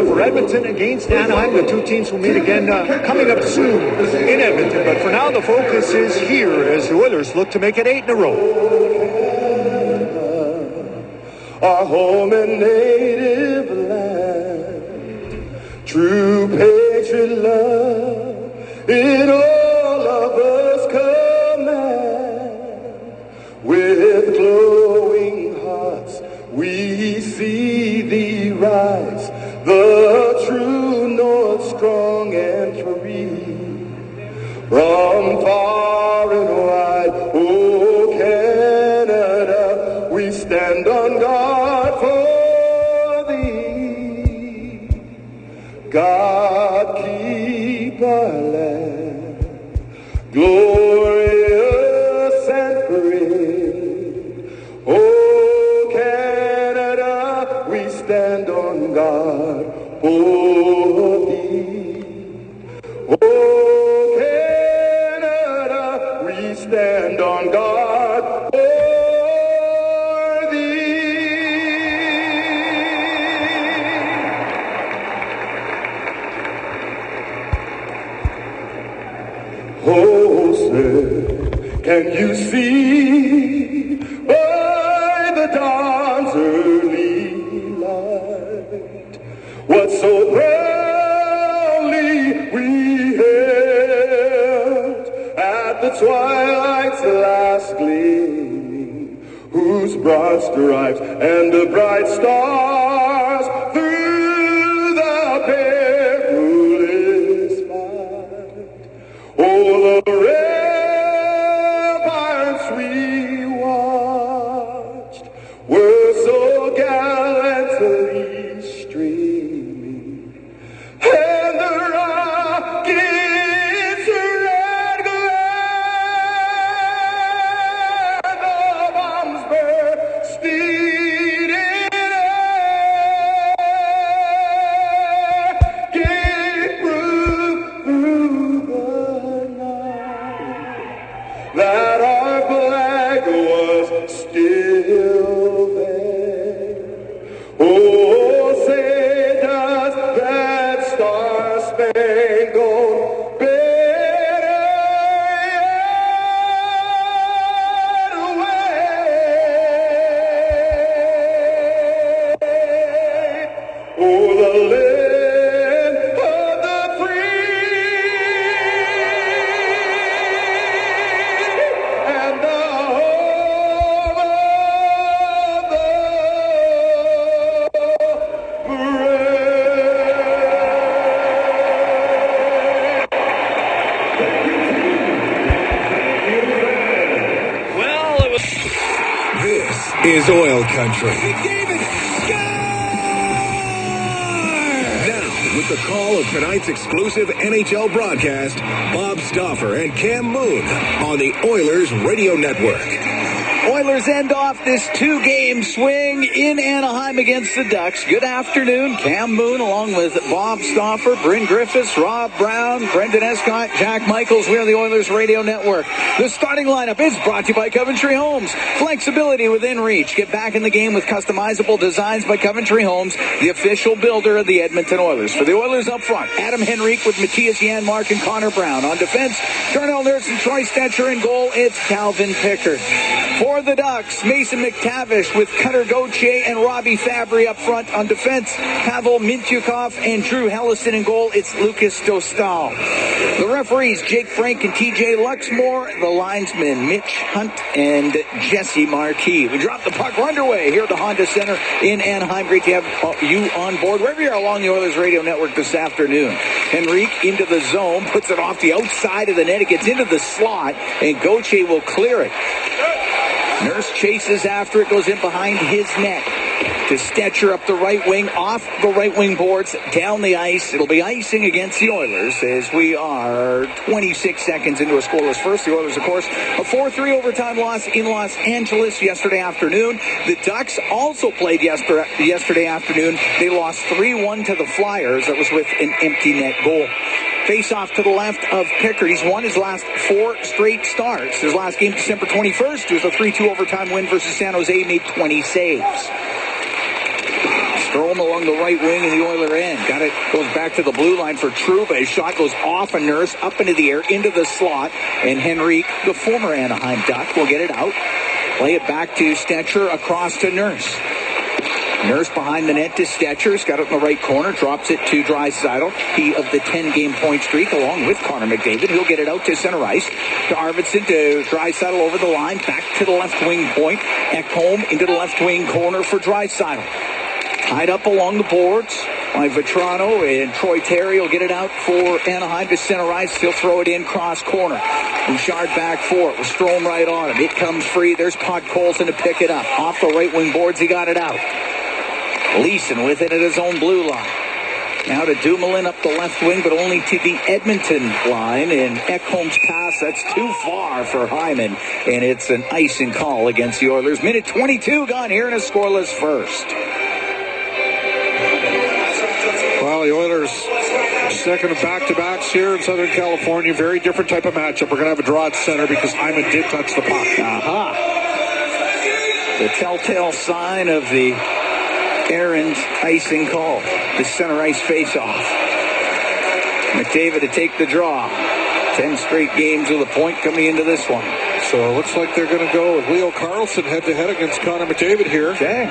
for Edmonton against Anaheim. The two teams will meet again coming up soon in Edmonton. But for now, the focus is here as the Oilers look to make it 8 in a row. Our home and native land, true patriot love, in all of us command. With glowing hearts, we see thee rise, the true north, strong and free. From far and wide, oh Canada, we stand on guard for thee. God keep our land glorious and free. Oh Canada, we stand on guard for thee. Oh Canada, we stand on guard for thee. Oh, sir, can you see by the dawn's early light what so proudly we hailed at the twilight's last gleaming, whose broad stripes and the bright stars through the perilous fight. Oh, the ramparts we watched were so gallantly streaming, and the rockets red glare, the bombs bursting in air, gave proof through the night that our flag was still there. Oh, say does that star-spangled banner yet wave? Oh, the land of the free and the home of the Well, it was... This is Oil Country. Now, with the call of tonight's exclusive NHL broadcast, Bob Stauffer and Cam Moon on the Oilers Radio Network. Oilers end off this two-game swing in Anaheim against the Ducks. Good afternoon. Cam Moon along with Bob Stauffer, Bryn Griffiths, Rob Brown, Brendan Escott, Jack Michaels. We are the Oilers Radio Network. The starting lineup is brought to you by Coventry Homes. Flexibility within reach. Get back in the game with customizable designs by Coventry Homes, the official builder of the Edmonton Oilers. For the Oilers up front, Adam Henrique with Matthias Janmark and Connor Brown. On defense, Darnell Nurse and Troy Stetcher. In goal, it's Calvin Pickard. For the Ducks, Mason McTavish with Cutter Gauthier and Robbie Fabry up front. On defense, Pavel Mintyukov and Drew Hellison. In goal, it's Lucas Dostal. The referees, Jake Frank and TJ Luxmore. The linesmen, Mitch Hunt and Jesse Marquis. We drop the puck. We're underway here at the Honda Center in Anaheim. Great to have you on board wherever you are along the Oilers Radio Network this afternoon. Henrique into the zone, puts it off the outside of the net. It gets into the slot, and Gauthier will clear it. Nurse chases after it, goes in behind his net to Stetcher up the right wing, off the right wing boards, down the ice. It'll be icing against the Oilers as we are 26 seconds into a scoreless first. The Oilers, of course, a 4-3 overtime loss in Los Angeles yesterday afternoon. The Ducks also played yesterday afternoon. They lost 3-1 to the Flyers. That was with an empty net goal. Face off to the left of Pickard. He's won his last 4 straight starts. His last game, December 21st, was a 3-2 overtime win versus San Jose. He made 20 saves. Strome along the right wing in the Oiler end. Got it. Goes back to the blue line for Trouba. His shot goes off a Nurse, up into the air, into the slot. And Henry, the former Anaheim Duck, will get it out. Play it back to Stetcher, across to Nurse. Nurse behind the net to Stetcher's. Got it in the right corner. Drops it to Draisaitl. He of the 10-game point streak, along with Connor McDavid. He'll get it out to center ice. To Arvidsson, to Draisaitl over the line. Back to the left wing point. Ekholm into the left wing corner for Draisaitl. Tied up along the boards by Vetrano, and Troy Terry will get it out for Anaheim to center ice. He'll throw it in cross corner. Bouchard back for it with Strome right on him. It comes free. There's Podkolzin to pick it up. Off the right wing boards, he got it out. Leeson with it at his own blue line. Now to Dumoulin up the left wing, but only to the Edmonton line. And Ekholm's pass, that's too far for Hyman. And it's an icing call against the Oilers. Minute 22 gone here in a scoreless first. Well, the Oilers, second of back-to-backs here in Southern California. Very different type of matchup. We're going to have a draw at center because Hyman did touch the puck. Aha. The telltale sign of the Aaron's icing call. The center ice face-off. McDavid to take the draw. 10 straight games with a point coming into this one. So it looks like they're going to go with Leo Carlsson head-to-head against Connor McDavid here. Okay.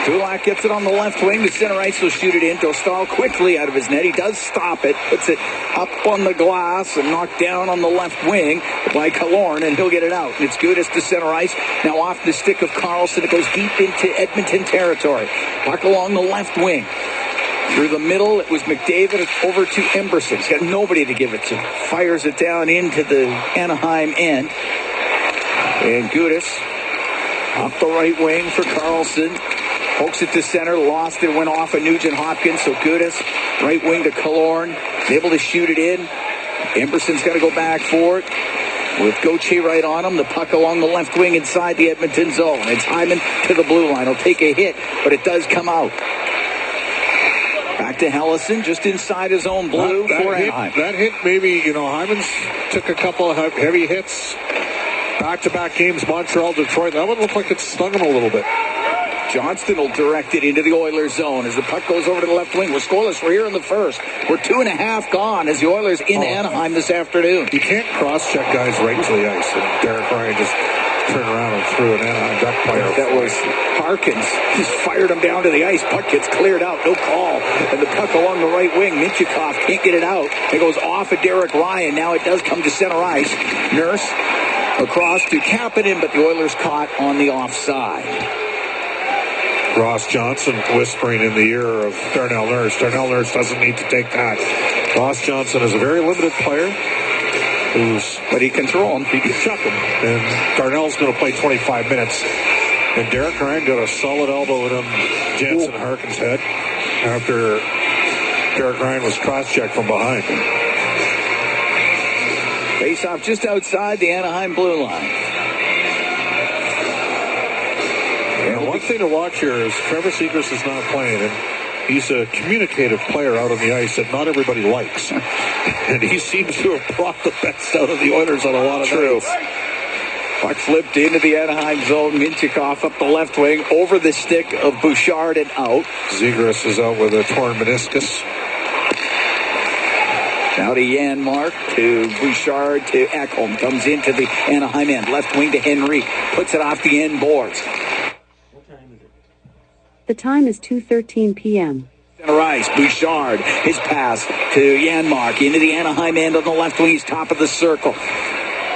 Kulak gets it on the left wing. The center ice will shoot it in. Dostal quickly out of his net. He does stop it. Puts it up on the glass and knocked down on the left wing by Killorn, and he'll get it out. And it's Gudas to center ice. Now off the stick of Carlson. It goes deep into Edmonton territory. Puck along the left wing. Through the middle, it was McDavid over to Emberson. He's got nobody to give it to. Fires it down into the Anaheim end. And Gudas off the right wing for Carlson. Pokes it to center, lost it, went off of Nugent-Hopkins. So Gudas, right wing to Killorn, able to shoot it in. Emberson's got to go back for it. With Gauthier right on him, the puck along the left wing inside the Edmonton zone. It's Hyman to the blue line. He'll take a hit, but it does come out. Back to Helleson, just inside his own blue for Anaheim. That hit, maybe, Hyman's took a couple of heavy hits. Back-to-back games, Montreal, Detroit. That would look like it stung him a little bit. Johnston will direct it into the Oilers zone as the puck goes over to the left wing. We're scoreless. We're here in the first. We're 2.5 gone as the Oilers in Anaheim this afternoon. You can't cross-check guys right to the ice. And Derek Ryan just turned around and threw an Anaheim Duck player. That was Harkins. Just fired him down to the ice. Puck gets cleared out. No call. And the puck along the right wing. Minchikov can't get it out. It goes off of Derek Ryan. Now it does come to center ice. Nurse across to Kapanen, but the Oilers caught on the offside. Ross Johnson whispering in the ear of Darnell Nurse. Darnell Nurse doesn't need to take that. Ross Johnson is a very limited player. But he can throw him. He can chuck him. And Darnell's going to play 25 minutes. And Derek Ryan got a solid elbow at him, Jansen Harkin's head, after Derek Ryan was cross-checked from behind. Face-off just outside the Anaheim blue line. One thing to watch here is Trevor Zegras is not playing, and he's a communicative player out on the ice that not everybody likes. And he seems to have brought the best out of the Oilers on a lot of nights. Puck flipped into the Anaheim zone. Minchikov up the left wing, over the stick of Bouchard and out. Zegras is out with a torn meniscus. Now to Janmark, to Bouchard, to Ekholm. Comes into the Anaheim end. Left wing to Henry. Puts it off the end boards. The time is 2:13 p.m. Center ice, Bouchard, his pass to Janmark, into the Anaheim end on the left wing, he's top of the circle.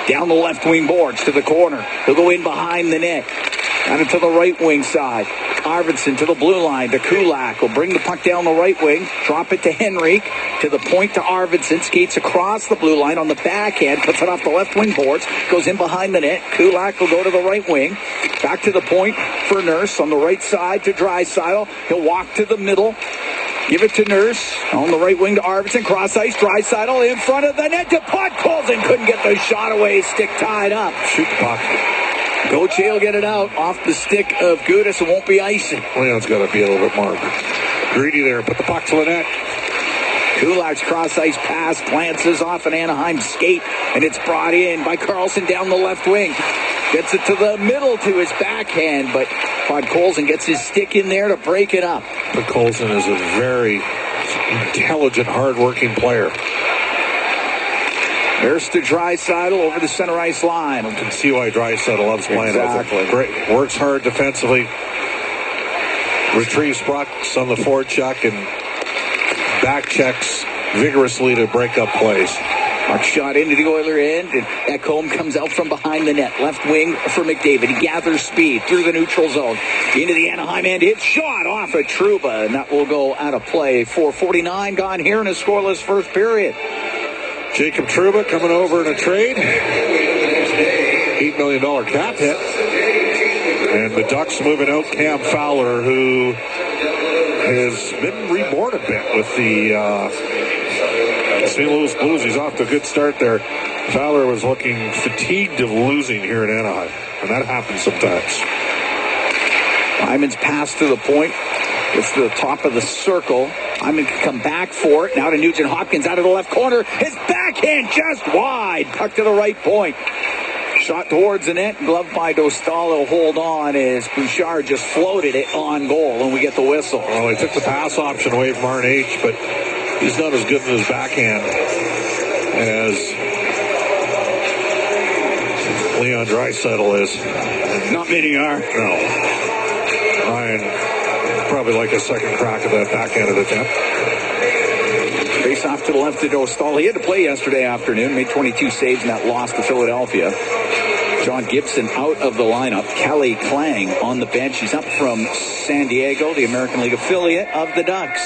Down the left wing boards to the corner. He'll go in behind the net. Got it to the right wing side. Arvidsson to the blue line to Kulak. Will bring the puck down the right wing. Drop it to Henrique. To the point to Arvidsson. Skates across the blue line on the backhand. Puts it off the left wing boards. Goes in behind the net. Kulak will go to the right wing. Back to the point for Nurse on the right side to Draisaitl. He'll walk to the middle. Give it to Nurse. On the right wing to Arvidsson. Cross ice. Draisaitl in front of the net to Podkolzin. Couldn't get the shot away. Stick tied up. Shoot the puck. Gauthier will get it out off the stick of Gudas. It won't be icing. Leon's got to be a little bit more greedy there. Put the puck to the net. Kulak's cross-ice pass glances off an Anaheim skate, and it's brought in by Carlson down the left wing. Gets it to the middle to his backhand, but Podkolzin gets his stick in there to break it up. Podkolzin is a very intelligent, hard-working player. There's to Draisaitl over the center ice line. You can see why Draisaitl loves playing. Exactly. Great, works hard defensively. Retrieves pucks on the forecheck and back checks vigorously to break up plays. Puck shot into the Oiler end, and Ekholm comes out from behind the net. Left wing for McDavid. He gathers speed through the neutral zone. Into the Anaheim end. Hit shot off of Trouba, and that will go out of play. 4:49 gone here in a scoreless first period. Jacob Trouba coming over in a trade. $8 million cap hit. And the Ducks moving out Cam Fowler, who has been reborn a bit with the St. Louis Blues. He's off to a good start there. Fowler was looking fatigued of losing here in Anaheim, and that happens sometimes. Hyman's pass to the point. It's the top of the circle. Hyman can come back for it. Now to Nugent Hopkins out of the left corner. His backhand just wide. Puck to the right point. Shot towards the net. Gloved by Dostal. He'll hold on as Bouchard just floated it on goal, and we get the whistle. Well, he took the pass option away from RNH, but he's not as good in his backhand as Leon Draisaitl is. Not many are. No. Ryan probably like a second crack at that backhanded attempt. Face off to the left to Dostal. He had to play yesterday afternoon. Made 22 saves in that loss to Philadelphia. John Gibson out of the lineup. Kelly Klang on the bench. He's up from San Diego, the American League affiliate of the Ducks.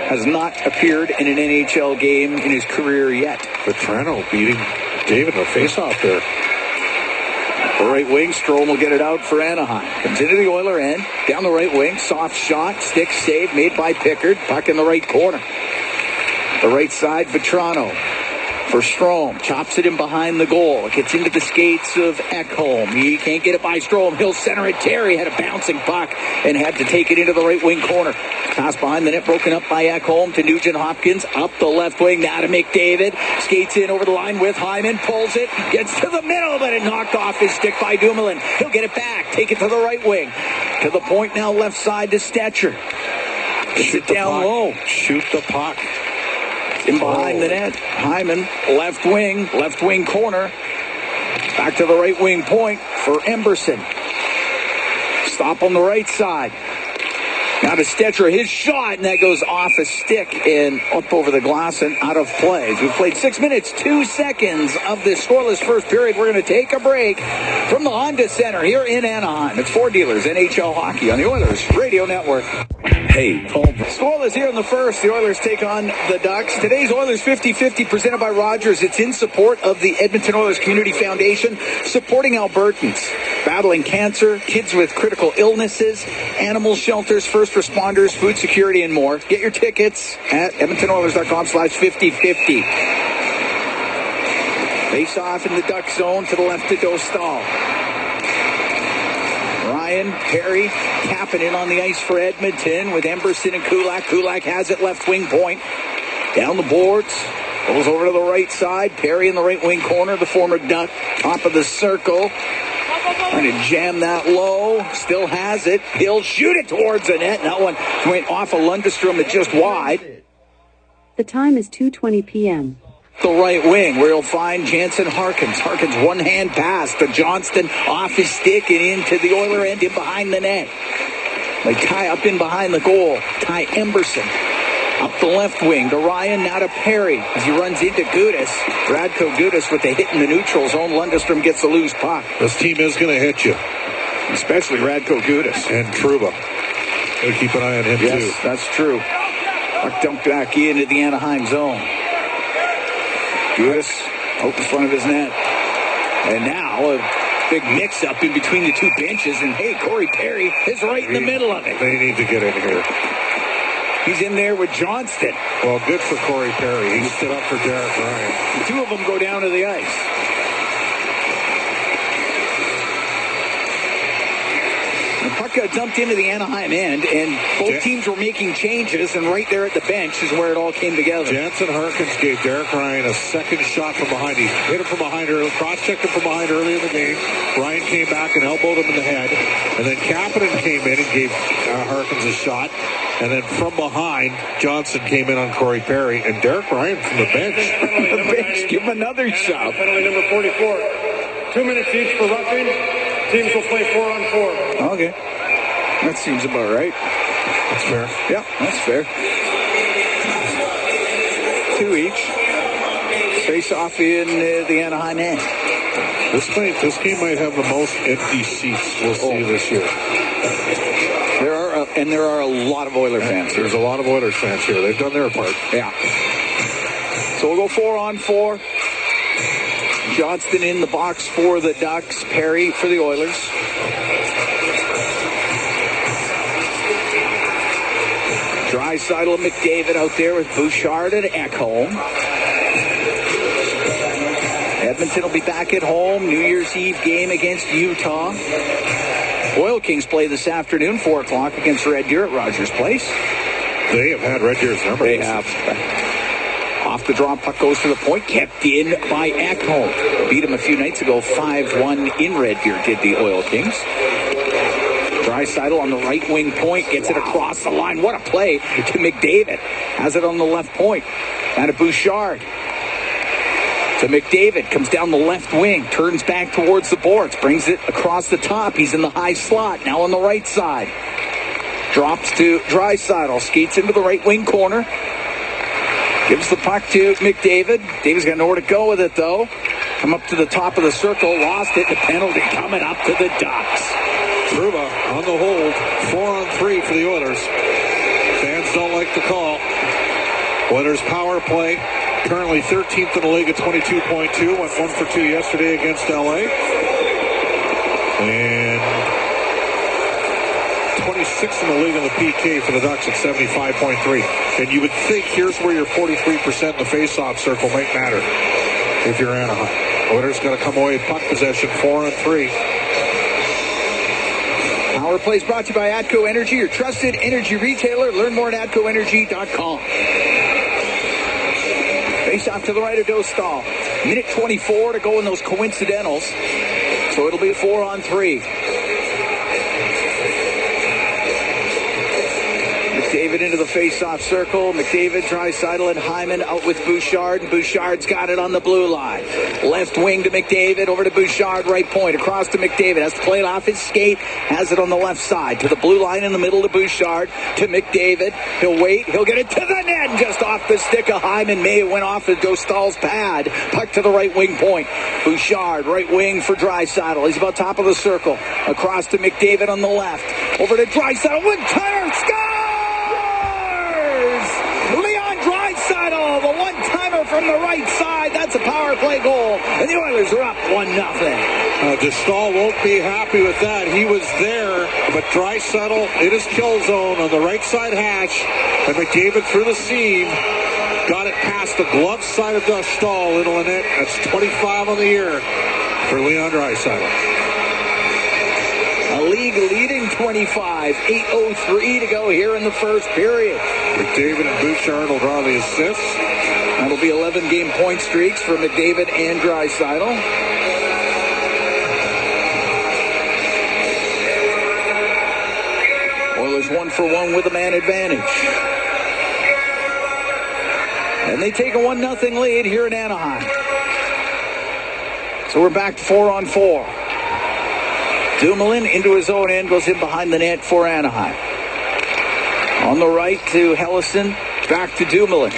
Has not appeared in an NHL game in his career yet. Vetrano beating David in the face-off there. The right wing, Strome will get it out for Anaheim. Comes into the Oiler end, down the right wing, soft shot, stick save made by Pickard. Puck in the right corner. The right side, Vetrano for Strome. Chops it in behind the goal. It gets into the skates of Ekholm. He can't get it by Strome. He'll center it. Terry had a bouncing puck and had to take it into the right wing corner. Pass behind the net, broken up by Ekholm to Nugent Hopkins. Up the left wing, now to McDavid. Skates in over the line with Hyman. Pulls it. Gets to the middle, but it knocked off his stick by Dumoulin. He'll get it back. Take it to the right wing. To the point now, left side to Stetcher. Shoot it down low. Shoot the puck. In behind the net. Hyman, left wing corner. Back to the right wing point for Emberson. Stop on the right side. Now to Stetcher, his shot, and that goes off a stick and up over the glass and out of play. We've played 6 minutes, 2 seconds of this scoreless first period. We're going to take a break from the Honda Center here in Anaheim. It's Ford Dealers NHL Hockey on the Oilers Radio Network. Hey, Paul. Scoreless here in the first. The Oilers take on the Ducks. Today's Oilers 50-50 presented by Rogers. It's in support of the Edmonton Oilers Community Foundation, supporting Albertans battling cancer, kids with critical illnesses, animal shelters, first responders, food security, and more. Get your tickets at EdmontonOilers.com/50-50. Face off in the Duck zone to the left to Dostal. Ryan Perry capping in on the ice for Edmonton with Emberson and Kulak. Kulak has it left wing point. Down the boards. Goes over to the right side. Perry in the right wing corner. The former Duck. Top of the circle. Trying to jam that low. Still has it. He'll shoot it towards the net. That one went off of Lundestrom at just wide. The time is 2:20 p.m. The right wing where he'll find Jansen Harkins. Harkins one-hand pass to Johnston off his stick and into the Oiler end in behind the net. They tie up in behind the goal. Ty Emberson up the left wing to Ryan, now to Perry as he runs into Gudas. Radko Gudas with the hit in the neutral zone. Lundestrom gets the loose puck. This team is going to hit you. Especially Radko Gudas. And Trouba. Gotta keep an eye on him, too. Yes, that's true. Puck dumped back into the Anaheim zone. Gudas out in front of his net. And now a big mix-up in between the two benches. And, hey, Corey Perry is right in the middle of it. They need to get in here. He's in there with Johnston. Well, good for Corey Perry. He stood up for Derek Ryan. The two of them go down to the ice. puck got dumped into the Anaheim end, and both teams were making changes, and right there at the bench is where it all came together. Jansen Harkins gave Derek Ryan a second shot from behind. He hit him from behind, cross-checked him from behind early in the game. Ryan came back and elbowed him in the head. And then Kapanen came in and gave Harkins a shot. And then from behind, Johnson came in on Corey Perry. And Derek Ryan from the bench. Give him another shot. Penalty number 44. 2 minutes each for roughing. Teams will play 4-on-4. Okay. That seems about right. That's fair. Yeah, that's fair. 2 each. Face off in the Anaheim end. This game might have the most empty seats we'll see this year. There are a lot of Oiler fans. There's a lot of Oilers fans here. They've done their part. Yeah. So we'll go 4-on-4. Johnston in the box for the Ducks. Perry for the Oilers. Draisaitl and McDavid out there with Bouchard and Ekholm. Edmonton will be back at home. New Year's Eve game against Utah. Oil Kings play this afternoon, 4 o'clock against Red Deer at Rogers Place. They have had Red Deer's number. They have. Off the draw, puck goes to the point, kept in by Ekholm. Beat him a few nights ago, 5-1 in Red Deer, did the Oil Kings. Draisaitl on the right wing point, gets it across the line. What a play to McDavid. Has it on the left point. And a Bouchard. To McDavid, comes down the left wing, turns back towards the boards, brings it across the top. He's in the high slot, now on the right side. Drops to Draisaitl, skates into the right wing corner. Gives the puck to McDavid. David's got nowhere to go with it, though. Come up to the top of the circle, lost it, the penalty coming up to the Ducks. Trouba on the hold, 4-on-3 for the Oilers. Fans don't like the call. Oilers power play. Currently 13th in the league at 22.2. Went 1 for 2 yesterday against LA. And 26th in the league on the PK for the Ducks at 75.3. And you would think here's where your 43% in the face-off circle might matter if you're Anaheim. Oilers got to come away with puck possession, 4-on-3. Power play is brought to you by ATCO Energy, your trusted energy retailer. Learn more at atcoenergy.com. Face off to the right of Dostal. Minute 24 to go in those coincidentals. So it'll be 4-on-3. McDavid into the face-off circle. McDavid, Draisaitl, and Hyman out with Bouchard. And Bouchard's got it on the blue line. Left wing to McDavid, over to Bouchard, right point. Across to McDavid. Has to play it off his skate. Has it on the left side. To the blue line in the middle to Bouchard. To McDavid. He'll wait. He'll get it to the net. And just off the stick of Hyman. May went off of Dostal's pad. Puck to the right wing point. Bouchard, right wing for Draisaitl. He's about top of the circle. Across to McDavid on the left. Over to Draisaitl. One-timer. Leon Draisaitl, the one-timer from the right side. That's a power play goal. And the Oilers are up 1-0. Dostal won't be happy with that. He was there, but Draisaitl in his kill zone on the right side hatch. And McDavid through the seam. Got it past the glove side of Dostal into the net. That's 25 on the year for Leon Draisaitl. A league leading 25. 8:03 to go here in the first period. McDavid and Bouchard will draw the assists. That'll be 11-game point streaks for McDavid and Draisaitl. Oilers 1 for 1 with a man advantage. And they take a 1-0 lead here in Anaheim. So we're back to 4-on-4. Dumoulin into his own end, goes in behind the net for Anaheim. On the right to Hellison, back to Dumoulin.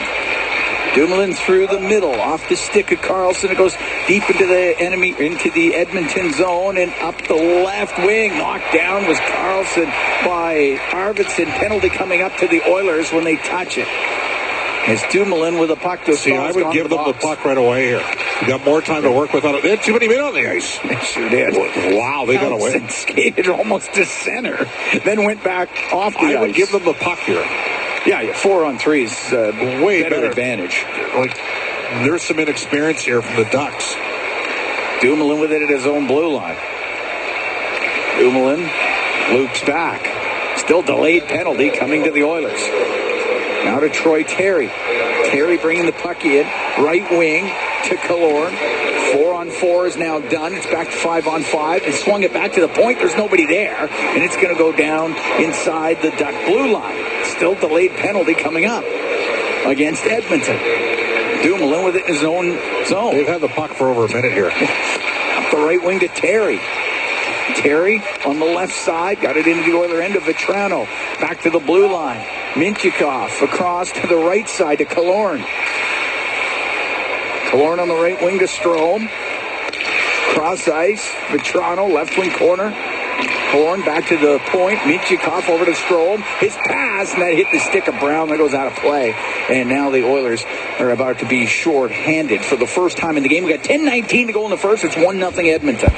Dumoulin through the middle, off the stick of Carlson. It goes deep into the Edmonton zone and up the left wing. Knocked down was Carlson by Arvidsson. Penalty coming up to the Oilers when they touch it. It's Dumoulin with a puck to see. I would give them the puck right away here. You got more time to work with on it. They had too many men on the ice. They sure did. Wow, they got away. Skated almost to center, then went back off the ice. I would give them the puck here. Yeah, 4-on-3 is way better advantage. Like, there's some inexperience here from the Ducks. Dumoulin with it at his own blue line. Dumoulin Loops back. Still delayed penalty coming to the Oilers. Now to Troy Terry. Terry bringing the puck in. Right wing to Killorn. 4-on-4 is now done. It's back to 5-on-5. They swung it back to the point. There's nobody there. And it's going to go down inside the Duck blue line. Still delayed penalty coming up against Edmonton. Dumoulin with it in his own zone. They've had the puck for over a minute here. Up the right wing to Terry. Terry on the left side. Got it into the Oiler end of Vetrano. Back to the blue line. Mintyukov across to the right side to Killorn. Killorn on the right wing to Strome. Cross ice. Vetrano, left wing corner. Killorn back to the point. Mintyukov over to Strome. His pass, and that hit the stick of Brown. That goes out of play. And now the Oilers are about to be short-handed for the first time in the game. We got 10:19 to go in the first. It's 1-0 Edmonton.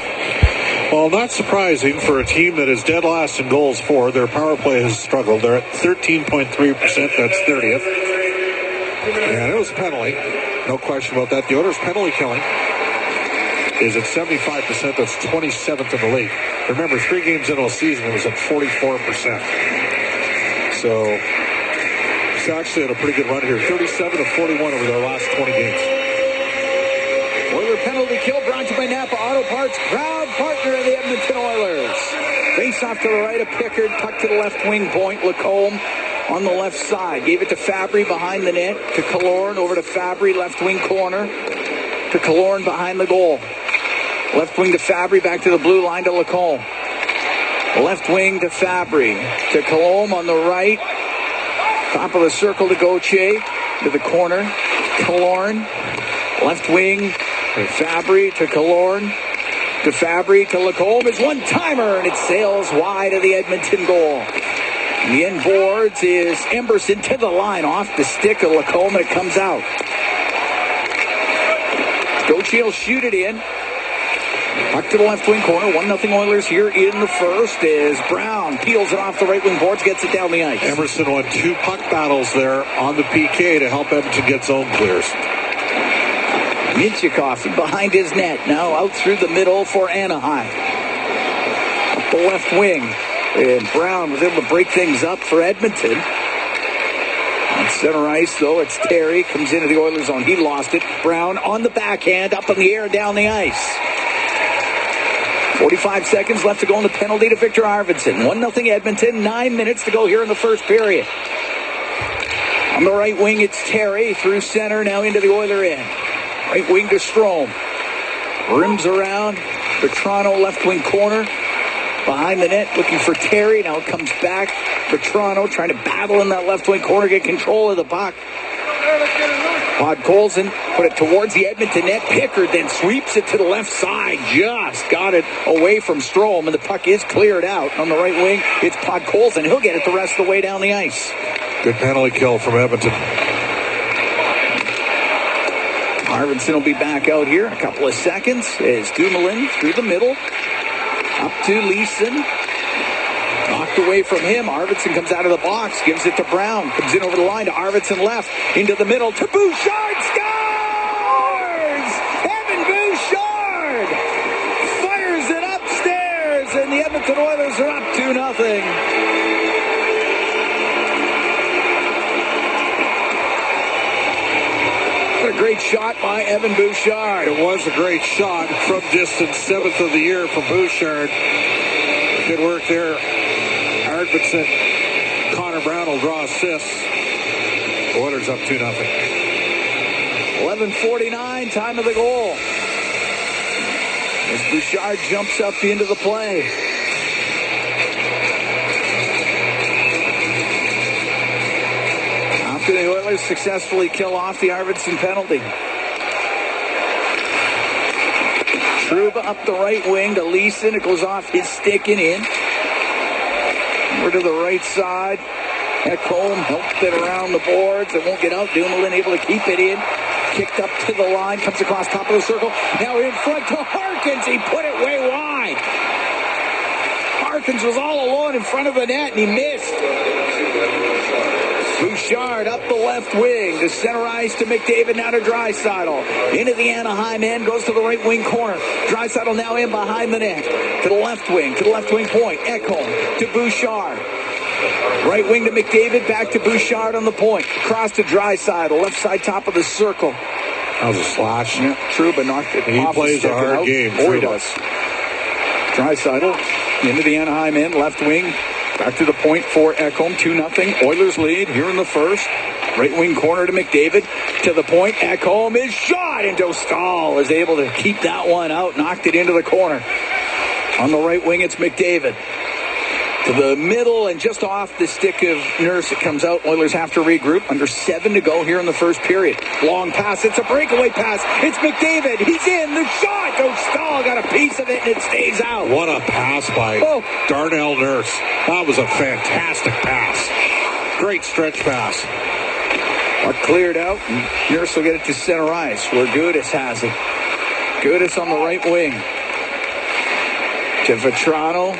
Well, not surprising for a team that is dead last in goals for. Their power play has struggled. They're at 13.3%. That's 30th. And it was a penalty. No question about that. The Oilers' penalty killing is at 75%. That's 27th in the league. Remember, 3 games into the season, it was at 44%. So it's actually at a pretty good run here. 37 of 41 over their last 20 games. Oiler penalty kill brought to you by Napa Auto Parts, proud partner of the Edmonton Oilers. Face off to the right of Pickard, tucked to the left wing point. Lacombe on the left side. Gave it to Fabry behind the net. To Killorn, over to Fabry, left wing corner. To Killorn behind the goal. Left wing to Fabry, back to the blue line to Lacombe. Left wing to Fabry. To Killorn on the right. Top of the circle to Gauthier. To the corner. Killorn. Left wing. Fabry to Killorn. To Fabry to Lacombe. It's one-timer, and it sails wide of the Edmonton goal. The end boards is Emberson to the line. Off the stick of Lacombe, and it comes out. Gauthier will shoot it in. Puck to the left wing corner. 1-0 Oilers here in the first as Brown peels it off the right wing boards, gets it down the ice. Emerson won 2 puck battles there on the PK to help Edmonton get zone clears. Mintyukov behind his net. Now out through the middle for Anaheim. Up the left wing. And Brown was able to break things up for Edmonton. On center ice, though, it's Terry. Comes into the Oilers zone. He lost it. Brown on the backhand, up in the air, down the ice. 45 seconds left to go in the penalty to Victor Arvidsson. 1-0 Edmonton. 9 minutes to go here in the first period. On the right wing, it's Terry. Through center, now into the Oiler end. Right wing to Strome. Rims around. Vetrano, left wing corner. Behind the net, looking for Terry. Now it comes back. Vetrano trying to battle in that left wing corner, get control of the puck. Podkolzin put it towards the Edmonton net. Pickard then sweeps it to the left side. Just got it away from Strome, and the puck is cleared out. On the right wing, it's Podkolzin. He'll get it the rest of the way down the ice. Good penalty kill from Edmonton. Arvidsson will be back out here in a couple of seconds as Dumoulin through the middle. Up to Leeson. Knocked away from him. Arvidsson comes out of the box. Gives it to Brown. Comes in over the line to Arvidsson left. Into the middle to Bouchard. Scores! Evan Bouchard! Fires it upstairs. And the Edmonton Oilers are up 2-0. What a great shot by Evan Bouchard. It was a great shot from distance, 7th of the year from Bouchard. Good work there. Arvidsson, Connor Brown will draw assists. Oilers up 2-0. 11:49, time of the goal. As Bouchard jumps up into the play. After the Oilers successfully kill off the Arvidsson penalty. Trouba up the right wing to Leeson. It goes off his stick and in. Over to the right side. Ekholm helped it around the boards. It won't get out. Dumoulin able to keep it in. Kicked up to the line. Comes across top of the circle. Now in front to Harkins. He put it way wide. Harkins was all alone in front of the net and he missed. Bouchard up the left wing to center ice to McDavid, now to Draisaitl. Into the Anaheim end, goes to the right wing corner. Draisaitl now in behind the net. To the left wing point. Ekholm to Bouchard. Right wing to McDavid, back to Bouchard on the point. Across to Draisaitl, left side top of the circle. That was a slash. Yeah, Trouba knocked it He off plays the a hard game. Oh, he Trouba does. Draisaitl into the Anaheim end, left wing. Back to the point for Ekholm, 2-0. Oilers lead here in the first. Right wing corner to McDavid. To the point, Ekholm is shot, and Dostal is able to keep that one out. Knocked it into the corner. On the right wing, it's McDavid. To the middle and just off the stick of Nurse. It comes out. Oilers have to regroup. Under 7 to go here in the first period. Long pass. It's a breakaway pass. It's McDavid. He's in. The shot. Dostal got a piece of it, and it stays out. What a pass by Darnell Nurse. That was a fantastic pass. Great stretch pass. Cleared out. Nurse will get it to center ice where Gudas has it. Gudas on the right wing. To Vetrano.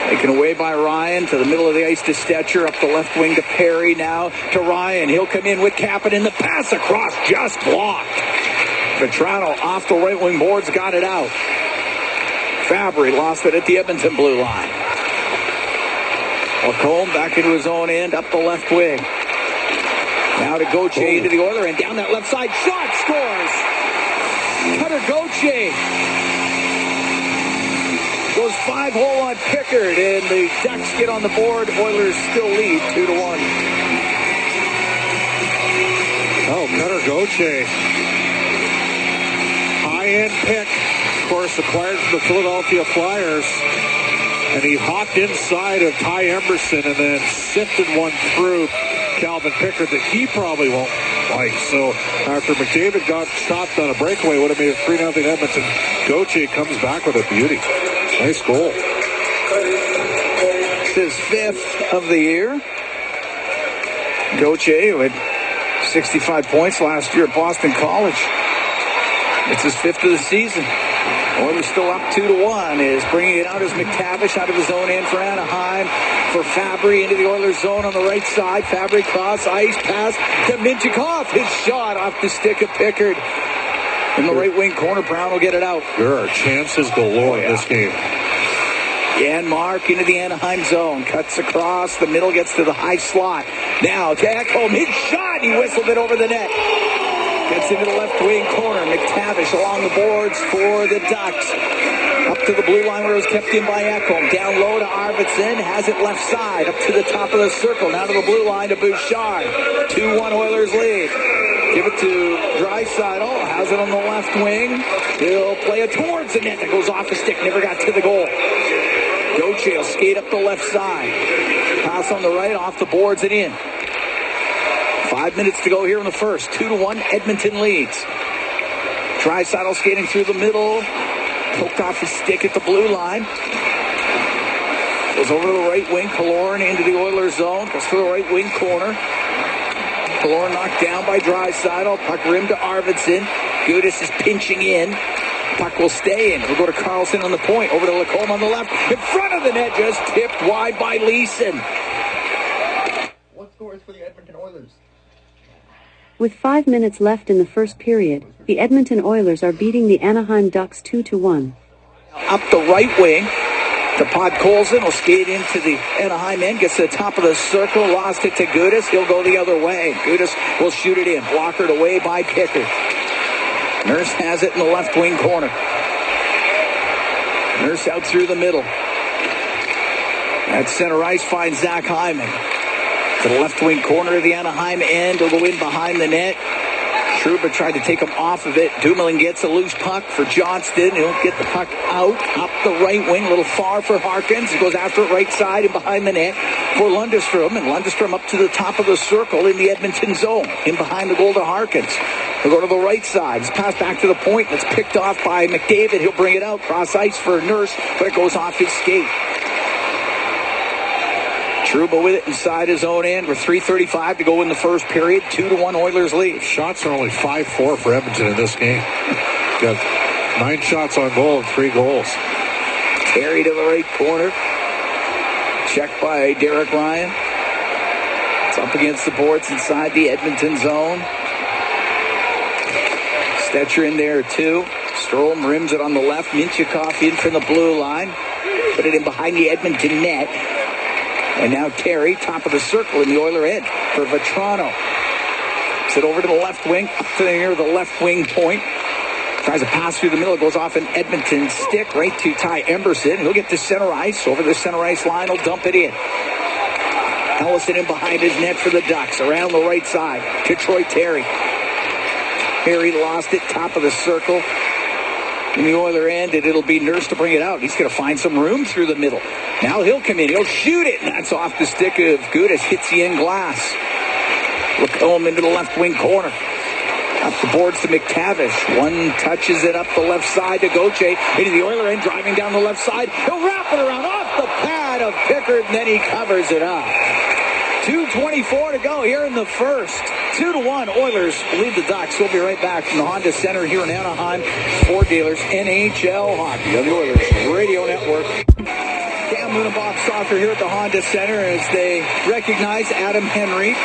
Taken away by Ryan to the middle of the ice to Stetcher. Up the left wing to Perry now to Ryan. He'll come in with Kapanen. The pass across just blocked. Vetrano off the right wing boards, got it out. Fabry lost it at the Edmonton blue line. Lacombe back into his own end, up the left wing. Now to Gauthier into the Oiler and down that left side. Shot, scores! Cutter Gauthier goes 5-hole on Pickard, and the Ducks get on the board. Oilers still lead 2-1. Oh, Cutter Gauthier. High-end pick, of course, acquired from the Philadelphia Flyers. And he hopped inside of Ty Emberson and then sifted one through Calvin Pickard that he probably won't like. So after McDavid got stopped on a breakaway, would have made it 3-0 Edmonton. Gauthier comes back with a beauty. Nice goal. It's his 5th of the year. Gauthier, who had 65 points last year at Boston College. It's his 5th of the season. Oilers still up 2-1. Is bringing it out as McTavish out of his own end for Anaheim. For Fabry into the Oilers zone on the right side. Fabry cross ice pass to Minchikov. His shot off the stick of Pickard. In the right wing corner, Brown will get it out. There are chances galore in this game. Janmark into the Anaheim zone. Cuts across. The middle gets to the high slot. Now to Ekholm. His shot. He whistled it over the net. Gets into the left wing corner. McTavish along the boards for the Ducks. Up to the blue line where it was kept in by Ekholm. Down low to Arvidsson. Has it left side. Up to the top of the circle. Now to the blue line to Bouchard. 2-1 Oilers lead. Give it to Draisaitl. Has it on the left wing. He'll play it towards the net. That goes off the stick. Never got to the goal. Gauthier will skate up the left side. Pass on the right. Off the boards and in. 5 minutes to go here in the first. 2-1 Edmonton leads. Draisaitl skating through the middle. Poked off his stick at the blue line. Goes over to the right wing. Killorn into the Oilers zone. Goes to the right wing corner. Killorn knocked down by Draisaitl. Puck rim to Arvidsson. Gudas is pinching in. Puck will stay in. We'll go to Carlson on the point. Over to Lacombe on the left. In front of the net. Just tipped wide by Leeson. What scores for the Edmonton Oilers? With 5 minutes left in the first period, the Edmonton Oilers are beating the Anaheim Ducks 2-1. Up the right wing to Podkolzin. Will skate into the Anaheim end. Gets to the top of the circle. Lost it to Gudas. He'll go the other way. Gudas will shoot it in. Blockered away by Pickard. Nurse has it in the left wing corner. Nurse out through the middle. At center ice finds Zach Hyman. To the left wing corner of the Anaheim end. He'll go in behind the net. Trouba tried to take him off of it. Dumoulin gets a loose puck for Johnston. He'll get the puck out. Up the right wing. A little far for Harkins. He goes after it right side and behind the net for Lundestrom. And Lundestrom up to the top of the circle in the Edmonton zone. In behind the goal to Harkins. He'll go to the right side. It's passed back to the point. It's picked off by McDavid. He'll bring it out. Cross ice for Nurse. But it goes off his skate. Trouba with it inside his own end with 3:35 to go in the first period. 2-1 Oilers lead. Shots are only 5-4 for Edmonton in this game. Got 9 shots on goal and 3 goals. Terry to the right corner. Checked by Derek Ryan. It's Up against the boards inside the Edmonton zone. Stetcher in there too. Strome rims it on the left. Minchikov in from the blue line. Put it in behind the Edmonton net. And now Terry, top of the circle in the Oiler end for Vetrano. Sit over to the left wing, up to near the left wing point. Tries a pass through the middle, goes off an Edmonton stick right to Ty Emberson. He'll get to center ice. Over the center ice line, he'll dump it in. Ellison in behind his net for the Ducks. Around the right side to Troy Terry. Terry lost it, top of the circle in the Oiler end, and it'll be Nurse to bring it out. He's going to find some room through the middle. Now he'll come in. He'll shoot it, and that's off the stick of Gudas. Hits the end glass. Lacombe into the left wing corner. Up the boards to McTavish. One touches it up the left side to Gauthier. Into the Oiler end, driving down the left side. He'll wrap it around off the pad of Pickard, and then he covers it up. 2:24 to go here in the first. 2-1, Oilers lead the Ducks. We'll be right back from the Honda Center here in Anaheim. Ford Dealers, NHL Hockey on the Oilers Radio Network. Cam Moon and Bob Stauffer here at the Honda Center as they recognize Adam Henry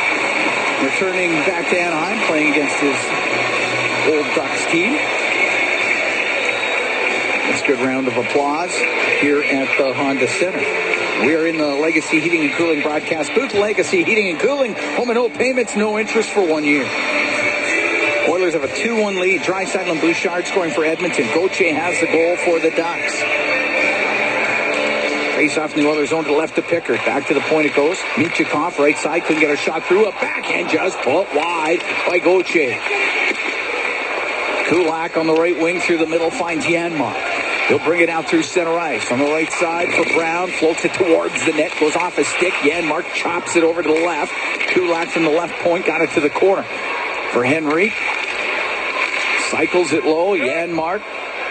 returning back to Anaheim, playing against his old Ducks team. That's a good round of applause here at the Honda Center. We are in the Legacy Heating and Cooling broadcast booth. Legacy Heating and Cooling, home and no payments, no interest for 1 year. Oilers have a 2-1 lead. Draisaitl and Bouchard scoring for Edmonton. Gauthier has the goal for the Ducks. Face off in the Oilers zone to the left to Pickard. Back to the point it goes. Minchikov, right side, couldn't get a shot through. A backhand just put wide by Gauthier. Kulak on the right wing through the middle finds Janmark. He'll bring it out through center ice. On the right side for Brown. Floats it towards the net. Goes off a stick. Janmark chops it over to the left. Kulak from the left point. Got it to the corner for Henry. Cycles it low. Janmark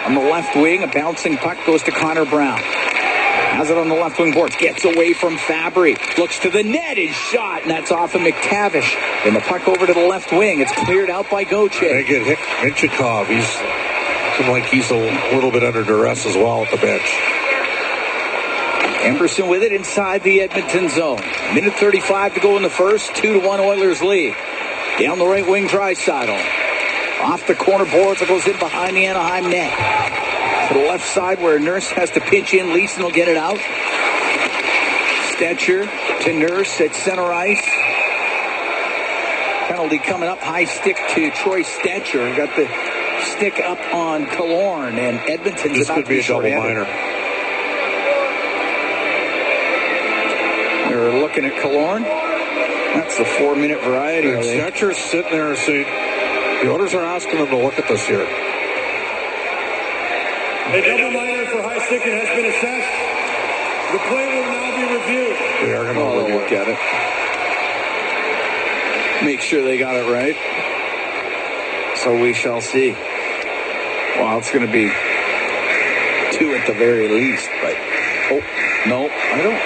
on the left wing. A bouncing puck goes to Connor Brown. Has it on the left wing boards. Gets away from Fabry. Looks to the net. His shot. And that's off of McTavish. And the puck over to the left wing. It's cleared out by Gauthier. They get hit. Minchikov. He's like he's a little bit under duress as well at the bench. Emberson with it inside the Edmonton zone. Minute 35 to go in the first. 2-1 Oilers lead. Down the right wing, Draisaitl. Off the corner boards. It goes in behind the Anaheim net. To the left side where Nurse has to pitch in. Leeson will get it out. Stetcher to Nurse at center ice. Penalty coming up. High stick to Troy Stetcher. Got the stick up on Killorn, and Edmonton's this about could to be be a double minor. They're looking at Killorn. That's the 4-minute variety. Stetcher's sitting there saying, the Oilers are asking them to look at this here. A double minor for high sticking has been assessed. The play will now be reviewed. They are going to look at it. Make sure they got it right. So we shall see. Well, it's going to be 2 at the very least. But no, I don't.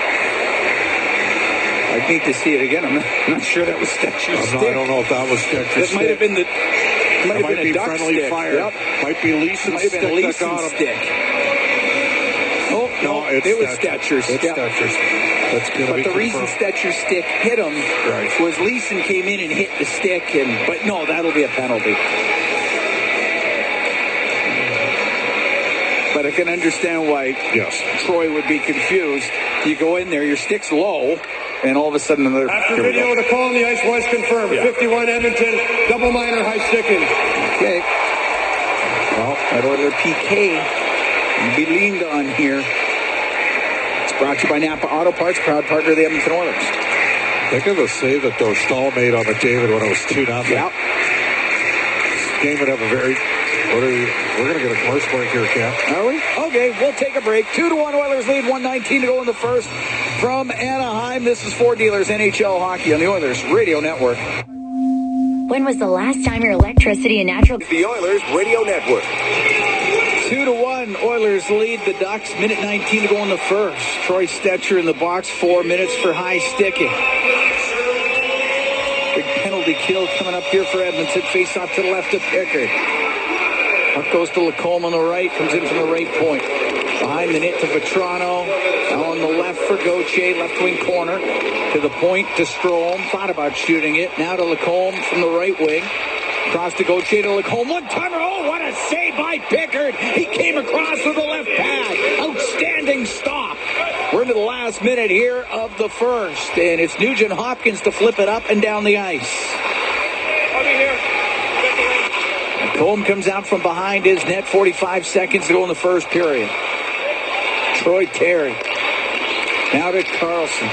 I'd need to see it again. I'm not sure that was Stetcher's stick. I don't know if that was Stetcher's stick. It might have been the. It might be friendly stick. fire. Yep. Might be Leeson's stick that got him. Stick. Oh, no, it was Stetcher's stick. That's going to be But the reason Stetcher's stick hit him was Leeson came in and hit the stick. But no, that'll be a penalty. But I can understand why Troy would be confused. You go in there, your stick's low, and all of a sudden another... After video, the call on the ice was confirmed. 51 Edmonton, double minor, high sticking. Okay. Well, that Oiler PK will be leaned on here. It's brought to you by Napa Auto Parts, proud partner of the Edmonton Oilers. Think of the save that Stahl made on McDavid when it was 2-0. Yeah. This game would have a very... We're going to get a commercial break here, Cam. Are we? Okay, we'll take a break. 2-1 Oilers lead, 1:19 to go in the first. From Anaheim, this is Ford Dealers NHL Hockey on the Oilers Radio Network. When was the last time your electricity and natural... The Oilers Radio Network. 2-1 Oilers lead the Ducks. Minute 19 to go in the first. Troy Stetcher in the box. 4 minutes for high sticking. Big penalty kill coming up here for Edmonton. Face off to the left of Pickard. Puck goes to Lacombe on the right. Comes in from the right point. Behind the net to Vetrano. Now on the left for Gauthier, left wing corner. To the point to Strome. Thought about shooting it. Now to Lacombe from the right wing. Across to Gauthier to Lacombe. One-timer. Oh, what a save by Pickard. He came across with the left pad. Outstanding stop. We're into the last minute here of the first. And it's Nugent Hopkins to flip it up and down the ice. Lacombe comes out from behind his net. 45 seconds to go in the first period. Troy Terry. Now to Carlson.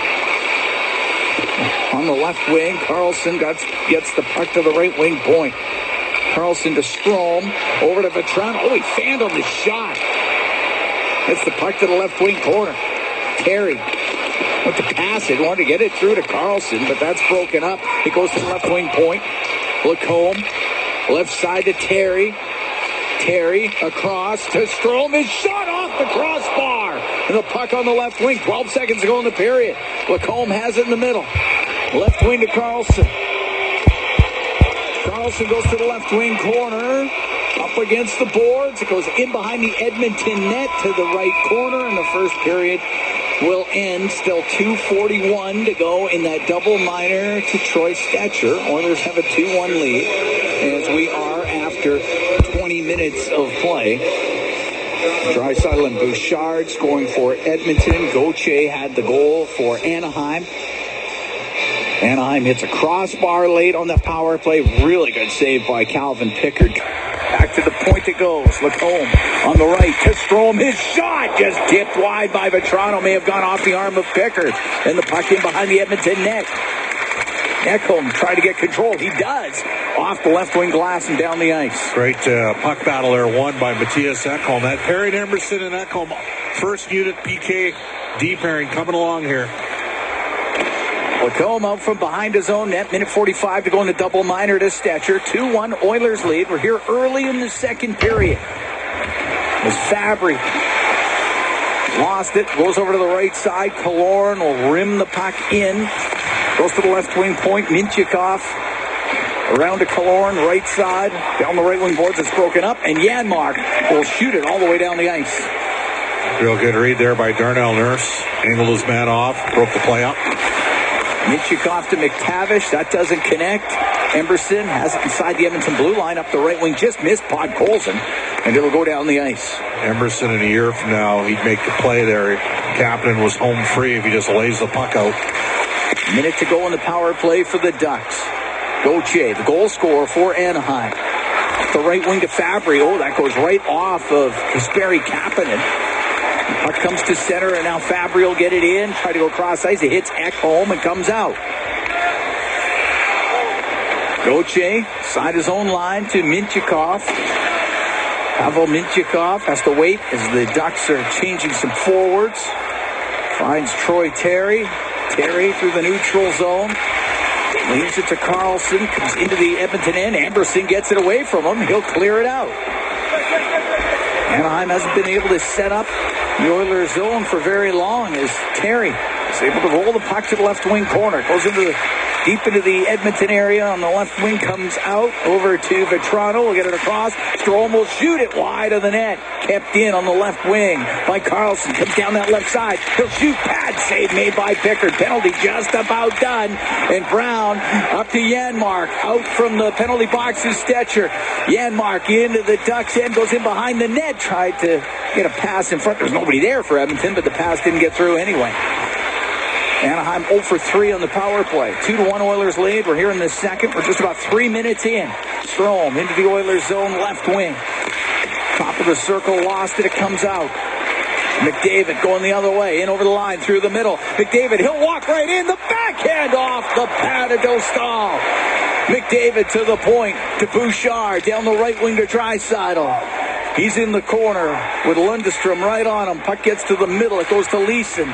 On the left wing, Carlson gets the puck to the right wing point. Carlson to Strome. Over to Vetrano. Oh, he fanned on the shot. That's the puck to the left wing corner. Terry went to pass it. Wanted to get it through to Carlson, but that's broken up. It goes to the left wing point. Lacombe. Left side to Terry. Terry across to Strome. His shot off the crossbar. And the puck on the left wing. 12 seconds to go in the period. Lacombe has it in the middle. Left wing to Carlson. Carlson goes to the left wing corner. Up against the boards. It goes in behind the Edmonton net to the right corner. And the first period will end. Still 2:41 to go in that double minor to Troy Stetcher. Oilers have a 2-1 lead as we are after 20 minutes of play. Draisaitl and Bouchard scoring for Edmonton. Gauthier had the goal for Anaheim. Anaheim hits a crossbar late on the power play. Really good save by Calvin Pickard. Back to the point it goes. Lacombe on the right to Strome. His shot just tipped wide by Vetrano. May have gone off the arm of Pickard. And the puck in behind the Edmonton net. Ekholm tried to get control. He does. Off the left wing glass and down the ice. Great puck battle there, won by Matthias Ekholm. That Perry Emerson and Ekholm, first unit PK D pairing coming along here. Lacombe out from behind his own net. Minute 45 to go in the double minor to Stetcher. 2-1 Oilers lead. We're here early in the second period. As Fabry lost it. Goes over to the right side. Killorn will rim the puck in. Goes to the left wing point. Mintyukov around to Killorn. Right side. Down the right wing boards. It's broken up. And Janmark will shoot it all the way down the ice. Real good read there by Darnell Nurse. Angled his man off. Broke the play up. Mintyukov to McTavish. That doesn't connect. Emerson has it inside the Edmonton blue line up the right wing. Just missed Podkolzin. And it'll go down the ice. Emerson in a year from now, he'd make the play there. Kapanen was home free if he just lays the puck out. Minute to go in the power play for the Ducks. Gauthier, the goal scorer for Anaheim. The right wing to Fabry. Oh, that goes right off of Kasperi Kapanen. Puck comes to center, and now Fabry will get it in. Try to go cross ice. It hits Ekholm and comes out. Gauthier, side his own line to Mintyukov. Pavel Mintyukov has to wait as the Ducks are changing some forwards. Finds Troy Terry. Terry through the neutral zone. Leaves it to Carlson. Comes into the Edmonton end. Amberson gets it away from him. He'll clear it out. Anaheim hasn't been able to set up the Oilers zone for very long as Terry is able to roll the puck to the left wing corner. Goes deep into the Edmonton area on the left wing, comes out over to Vetrano. We'll get it across. Strome will shoot it wide of the net. Kept in on the left wing by Carlson. Comes down that left side. He'll shoot. Pad save made by Pickard. Penalty just about done. And Brown up to Janmark. Out from the penalty box is Stetcher. Janmark into the Ducks end. Goes in behind the net. Tried to get a pass in front. There's nobody there for Edmonton, but the pass didn't get through anyway. Anaheim 0 for 3 on the power play. 2-1 Oilers lead. We're here in the second. We're just about 3 minutes in. Strome into the Oilers zone, left wing. Top of the circle, lost it. It comes out. McDavid going the other way. In over the line, through the middle. McDavid, he'll walk right in. The backhand off the pad of Dostal. McDavid to the point to Bouchard. Down the right wing to Draisaitl. He's in the corner with Lundestrom right on him. Puck gets to the middle. It goes to Leeson.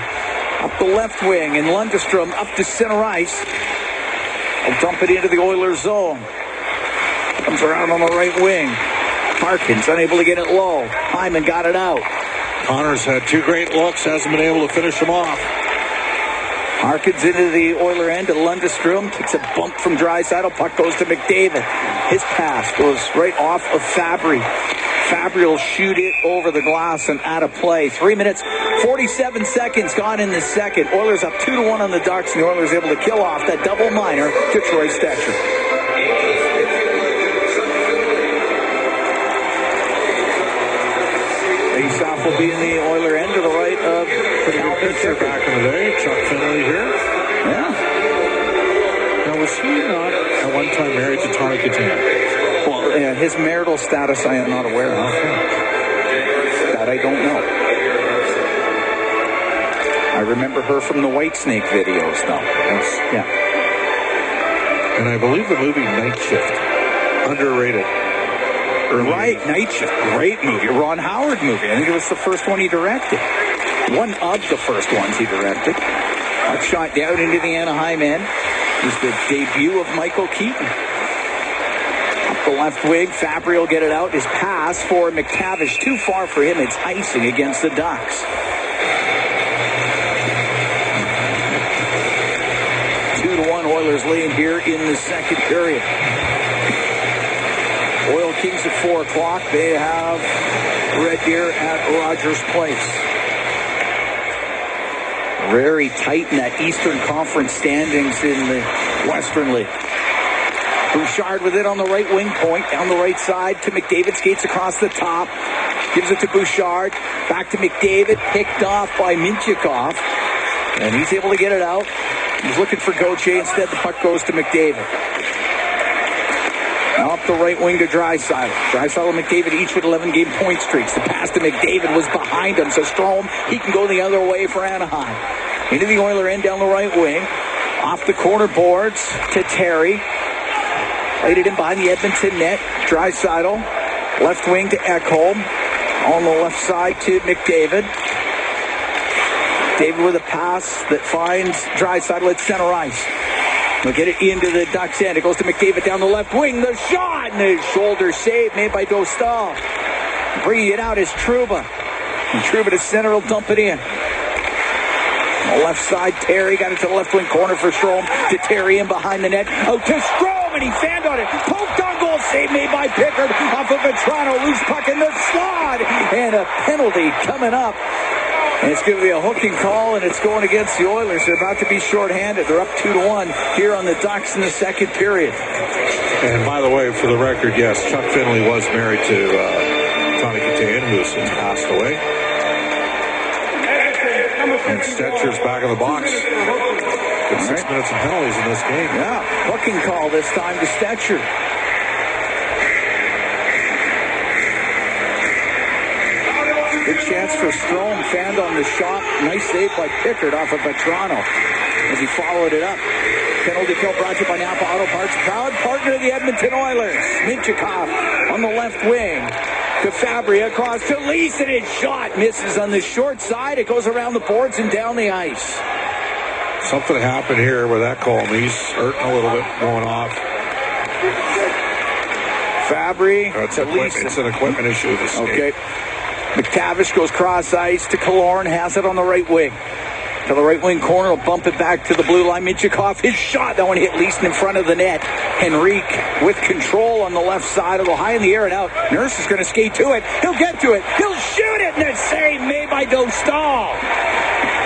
Up the left wing, and Lundestrom up to center ice. He'll dump it into the Oilers zone. Comes around on the right wing. Harkins unable to get it low. Hyman got it out. Connors had 2 great looks, hasn't been able to finish them off. Harkins into the Oiler end to Lundestrom. Takes a bump from Draisaitl. Puck goes to McDavid. His pass goes right off of Fabry. Fabry will shoot it over the glass and out of play. 3 minutes, 47 seconds gone in the second. Oilers up 2-1 on the Ducks, and the Oilers able to kill off that double minor to Troy Stecher. Faceoff will be in the Oiler end to the right of pretty good pitcher back in the day. Chuck Finley here. Yeah. Now, was he not at one time married to Tony Katana? Well, his marital status I am not aware of. That I don't know. I remember her from the Whitesnake videos, though. Yes. Yeah. And I believe the movie Night Shift. Underrated. Right, Night Shift. Great movie. Ron Howard movie. I think it was the first one he directed. One of the first ones he directed. A shot down into the Anaheim end. It was the debut of Michael Keaton. Up the left wing, Fabry will get it out. His pass for McTavish. Too far for him. It's icing against the Ducks. 2-1 Oilers lead here in the second period. Oil Kings at 4 o'clock. They have Red Deer at Rogers Place. Very tight in that Eastern Conference standings in the Western League. Bouchard with it on the right wing point, down the right side to McDavid, skates across the top, gives it to Bouchard, back to McDavid, picked off by Mintyukov, and he's able to get it out. He's looking for Gauthier, instead the puck goes to McDavid. Now up the right wing to Draisaitl. Draisaitl and McDavid each with 11-game point streaks. The pass to McDavid was behind him, so Strome, he can go the other way for Anaheim. Into the Oiler end down the right wing. Off the corner boards to Terry. Played it in behind the Edmonton net. Draisaitl. Left wing to Ekholm. On the left side to McDavid. David with a pass that finds Draisaitl at center ice. They'll get it into the Ducks end. It goes to McDavid down the left wing. The shot, and his shoulder save made by Dostal. Bringing it out is Trouba. And Trouba to center will dump it in. On the left side, Terry got it to the left wing corner for Strome. To Terry in behind the net. Out to Strome, and he fanned on it. Poked on goal, save made by Pickard. Off of Vetrano, loose puck in the slot. And a penalty coming up. And it's going to be a hooking call, and it's going against the Oilers. They're about to be shorthanded. They're up 2-1 here on the Ducks in the second period. And by the way, for the record, yes, Chuck Finley was married to Tony Katana, who has since passed away. And Stetcher's back in the box. Good 6 minutes of penalties in this game. Yeah, hooking call this time to Stetcher. Good chance for Strome, fanned on the shot. Nice save by Pickard off of Vetrano as he followed it up. Penalty kill brought to you by Napa Auto Parts, proud partner of the Edmonton Oilers. Mintyukov on the left wing to Fabry, across to Lease, and his shot misses on the short side. It goes around the boards and down the ice. Something happened here with that call, and he's hurting a little bit going off. Fabry to Lease. It's an equipment issue this game. McTavish goes cross ice to Killorn, has it on the right wing. To the right wing corner, will bump it back to the blue line. Mintyukov, his shot, that one hit Leeson in front of the net. Henrique with control on the left side. It'll high in the air and out. Nurse is going to skate to it. He'll get to it. He'll shoot it, and it's save made by Dostal.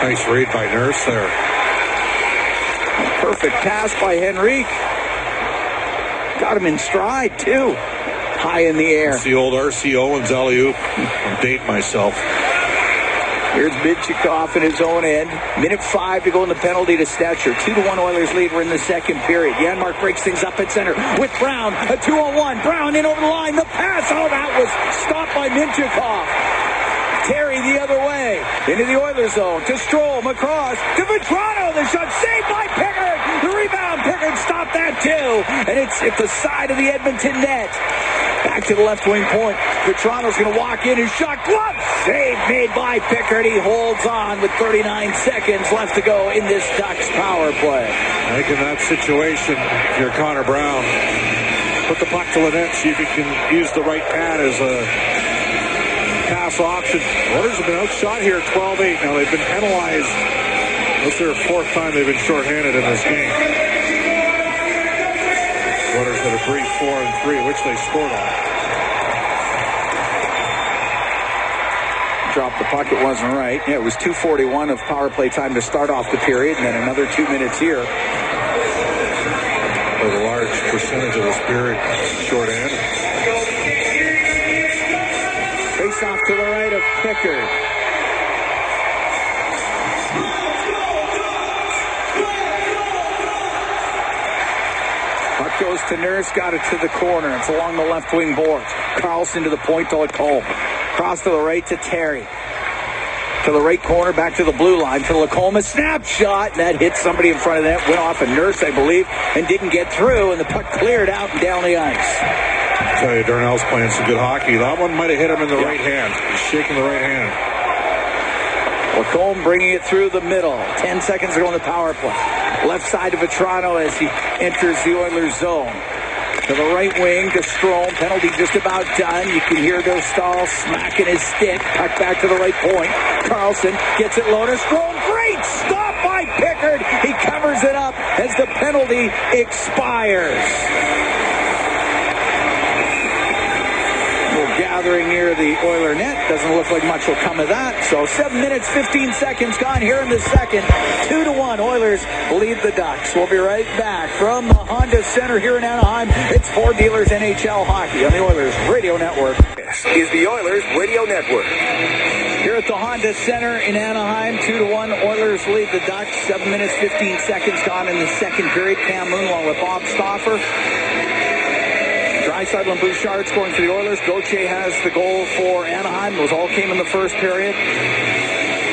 Nice read by Nurse there. Perfect pass by Henrique. Got him in stride, too. High in the air. It's the old R.C. Owens alley-oop. I'm dating myself. Here's Mintyukov in his own end. Minute 5 to go in the penalty to Stetcher. 2-1 Oilers lead. We're in the second period. Janmark breaks things up at center with Brown. A 2-on-1. Brown in over the line. The pass. Oh, that was stopped by Mintyukov. Terry the other way. Into the Oilers zone. To Strome across. To Vetrano. The shot saved by Pickard. The rebound. Pickard stopped that too. And it's at the side of the Edmonton net. Back to the left wing point. Vetrano's going to walk in. His shot glove save made by Pickard. He holds on with 39 seconds left to go in this Ducks power play. I think in that situation, if you're Connor Brown, put the puck to the net, see if you can use the right pad as a pass option. Oilers have been outshot here 12-8. Now they've been penalized. That's their fourth time they've been shorthanded in this game. Oilers had a brief 4-3, which they scored on. dropped the puck. It wasn't right. Yeah, it was 2:41 of power play time to start off the period, and then another 2 minutes here. With a large percentage of this period short-handed. Face off to the right of Pickard. Puck goes to Nurse, got it to the corner. It's along the left wing boards. Carlson to the point to Lacombe. Cross to the right to Terry. To the right corner, back to the blue line to Lacombe. A snapshot, and that hit somebody in front of that. Went off a Nurse, I believe, and didn't get through, and the puck cleared out and down the ice. I tell you, Darnell's playing some good hockey. That one might have hit him in the right hand. He's shaking the right hand. Lacombe bringing it through the middle. 10 seconds ago on the power play. Left side to Vetrano as he enters the Oilers zone. To the right wing to Strome. Penalty just about done. You can hear Dostal smacking his stick. Puck back to the right point. Carlson gets it low to Strome. Great stop by Pickard. He covers it up as the penalty expires. Gathering near the Oiler net. Doesn't look like much will come of that. So 7 minutes, 15 seconds gone here in the second. 2-1. Oilers lead the Ducks. We'll be right back from the Honda Center here in Anaheim. It's Ford Dealers NHL Hockey on the Oilers Radio Network. This is the Oilers Radio Network. Here at the Honda Center in Anaheim, 2-1. Oilers lead the Ducks. 7 minutes, 15 seconds gone in the second period. Cam Moon along with Bob Stauffer. Draisaitl and Bouchard scoring for the Oilers. Gauthier has the goal for Anaheim. Those all came in the first period.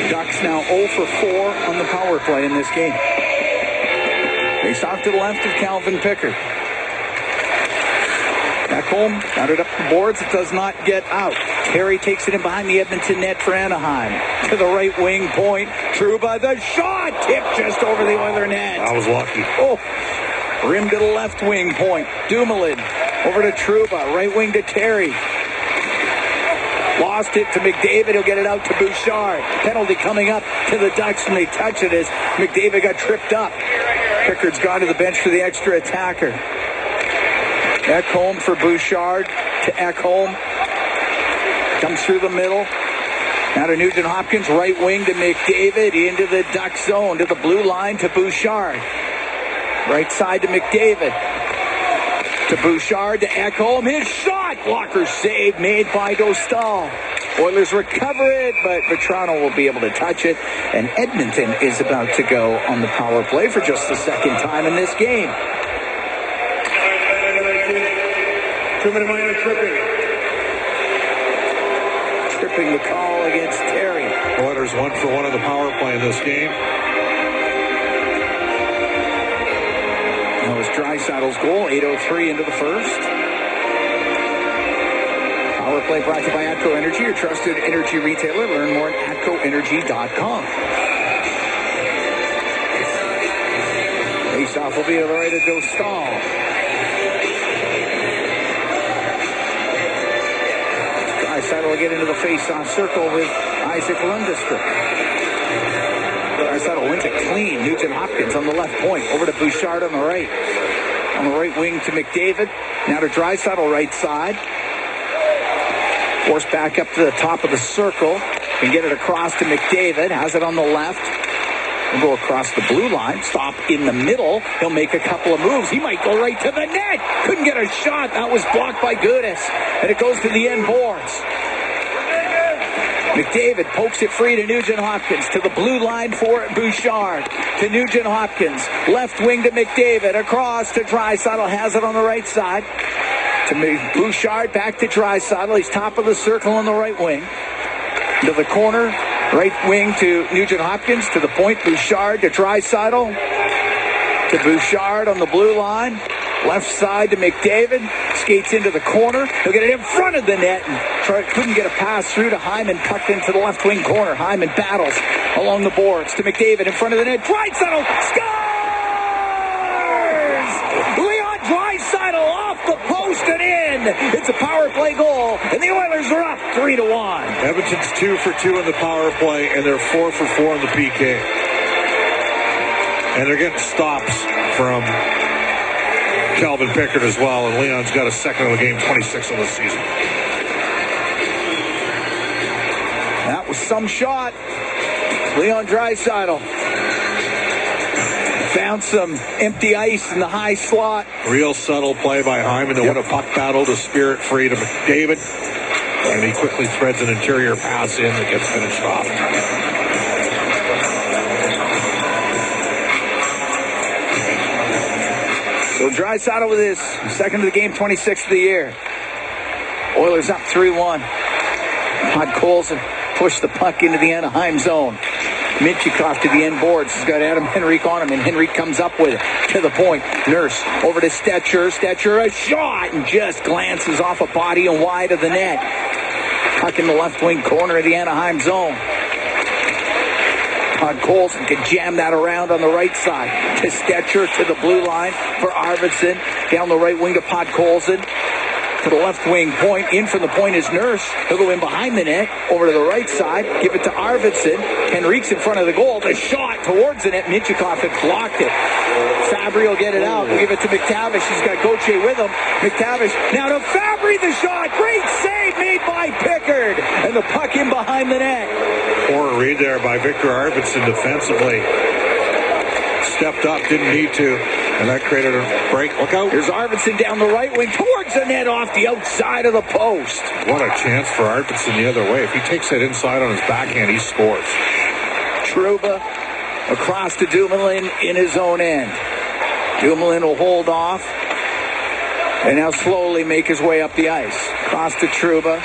Ducks now 0 for 4 on the power play in this game. Face off to the left of Calvin Pickard. Back home, got it up the boards. It does not get out. Terry takes it in behind the Edmonton net for Anaheim. To the right wing point. Trouba, the shot! Tipped just over the Oiler net. I was lucky. Oh, rim to the left wing point. Dumoulin. Over to Trouba, right wing to Terry. Lost it to McDavid. He'll get it out to Bouchard. Penalty coming up to the Ducks when they touch it as McDavid got tripped up. Pickard's gone to the bench for the extra attacker. Ekholm for Bouchard to Ekholm. Comes through the middle. Now to Nugent Hopkins, right wing to McDavid. Into the Duck zone, to the blue line to Bouchard. Right side to McDavid. To Bouchard, to Ekholm. His shot! Blocker save made by Dostal. Oilers recover it, but Vetrano will be able to touch it. And Edmonton is about to go on the power play for just the second time in this game. 2-minute minor tripping. Tripping the call against Terry. Oilers 1 for 1 on the power play in this game. That was Draisaitl's goal, 8:03 into the first. Power play brought to you by ATCO Energy, your trusted energy retailer. Learn more at atcoenergy.com. Face-off will be to the right of Dostal. Draisaitl will get into the face-off circle with Isaac Lundestrom. Draisaitl wins it clean. Nugent Hopkins on the left point. Over to Bouchard on the right. On the right wing to McDavid. Now to Draisaitl right side. Forced back up to the top of the circle. Can get it across to McDavid. Has it on the left. He'll go across the blue line. Stop in the middle. He'll make a couple of moves. He might go right to the net. Couldn't get a shot. That was blocked by Gudas. And it goes to the end boards. McDavid pokes it free to Nugent Hopkins. To the blue line for Bouchard. To Nugent Hopkins. Left wing to McDavid. Across to Draisaitl. Has it on the right side. To Bouchard. Back to Draisaitl. He's top of the circle on the right wing. To the corner. Right wing to Nugent Hopkins. To the point. Bouchard to Draisaitl. To Bouchard on the blue line. Left side to McDavid. Skates into the corner. He'll get it in front of the net. And couldn't get a pass through to Hyman. Tucked into the left wing corner. Hyman battles along the boards to McDavid in front of the net. Draisaitl scores! Leon Draisaitl off the post and in. It's a power play goal. And the Oilers are up 3-1. Edmonton's 2 for 2 in the power play, and they're 4 for 4 in the PK. And they're getting stops from Calvin Pickard as well, and Leon's got a second of the game, 26 of the season. That with some shot. Leon Draisaitl found some empty ice in the high slot. Real subtle play by Hyman to win a puck battle to spirit free to McDavid. And he quickly threads an interior pass in that gets finished off. So Draisaitl with his second of the game, 26th of the year. Oilers up 3-1. Podkolzin pushed the puck into the Anaheim zone. Mintyukov to the end boards. He's got Adam Henrique on him, and Henrique comes up with it to the point. Nurse over to Stetcher. Stetcher, a shot, and just glances off a body and wide of the net. Puck in the left wing corner of the Anaheim zone. Podkolzin can jam that around on the right side. To Stetcher, to the blue line for Arvidsson. Down the right wing to Podkolzin. To the left wing point. In from the point is Nurse. He'll go in behind the net. Over to the right side. Give it to Arvidsson. Henrique's in front of the goal. The shot towards the net. Mintyukov had blocked it. Fabry will get it out. We'll give it to McTavish. He's got Gauthier with him. McTavish now to Fabry. The shot. Great save made by Pickard. And the puck in behind the net. Poor read there by Victor Arvidsson defensively. Stepped up, didn't need to. And that created a break. Look out. Here's Arvidsson down the right wing towards the net off the outside of the post. What a chance for Arvidsson the other way. If he takes that inside on his backhand, he scores. Trouba across to Dumoulin in his own end. Dumoulin will hold off and now slowly make his way up the ice. Across to Trouba.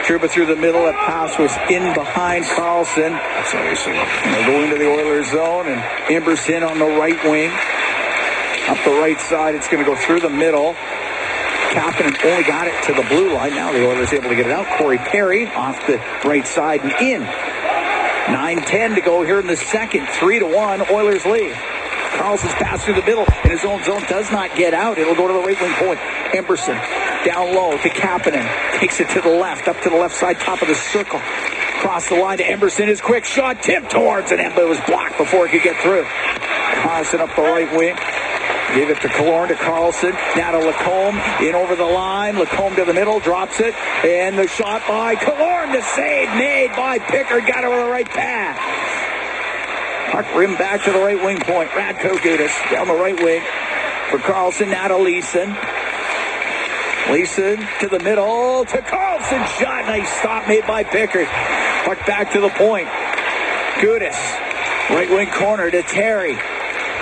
Trouba through the middle. That pass was in behind Carlson. That's amazing. They'll go into the Oilers zone, and Emberson on the right wing. Up the right side, it's going to go through the middle. Kapanen only got it to the blue line. Now the Oilers able to get it out. Corey Perry off the right side and in. 9:10 to go here in the second. 3-1, Oilers lead. Carlson's pass through the middle in his own zone does not get out. It'll go to the right wing point. Emberson down low to Kapanen. Takes it to the left, up to the left side, top of the circle. Across the line to Emberson. His quick shot tipped towards the net, but it was blocked before it could get through. Carlson up the right wing. Gave it to Killorn, to Carlson. Now to Lacombe. In over the line. Lacombe to the middle. Drops it. And the shot by Killorn. The save made by Pickard. Got it with the right pass. Puck rim back to the right wing point. Radko Gudas down the right wing for Carlson. Now to Leeson. Leeson to the middle. To Carlson. Shot. Nice stop made by Pickard. Puck back to the point. Gudas. Right wing corner to Terry.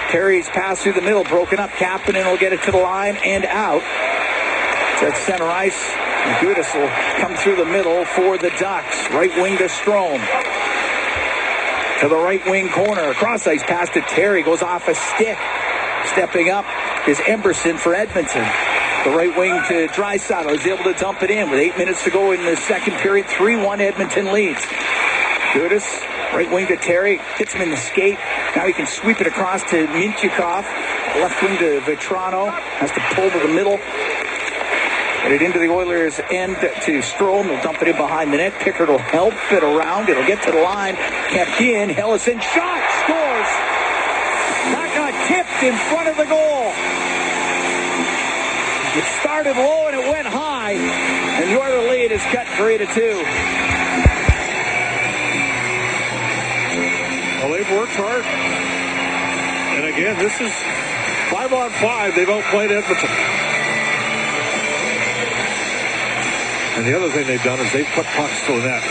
Terry's pass through the middle, broken up. Kapanen will get it to the line and out. It's at center ice. And Gudas will come through the middle for the Ducks. Right wing to Strome. To the right wing corner. Across ice pass to Terry. Goes off a stick. Stepping up is Emberson for Edmonton. The right wing to Draisaitl is able to dump it in with 8 minutes to go in the second period. 3-1 Edmonton leads. Gudas. Right wing to Terry. Hits him in the skate. Now he can sweep it across to Mintyukov. Left wing to Vetrano. Has to pull to the middle. Get it into the Oilers' end to Strome. He'll dump it in behind the net. Pickard will help it around. It'll get to the line. Kept in. Hellison shot. Scores. That got tipped in front of the goal. It started low and it went high. And the Oilers lead is cut 3-2. Well, they've worked hard. And again, this is 5-on-5. They've outplayed Edmonton. And the other thing they've done is they've put pucks to the net.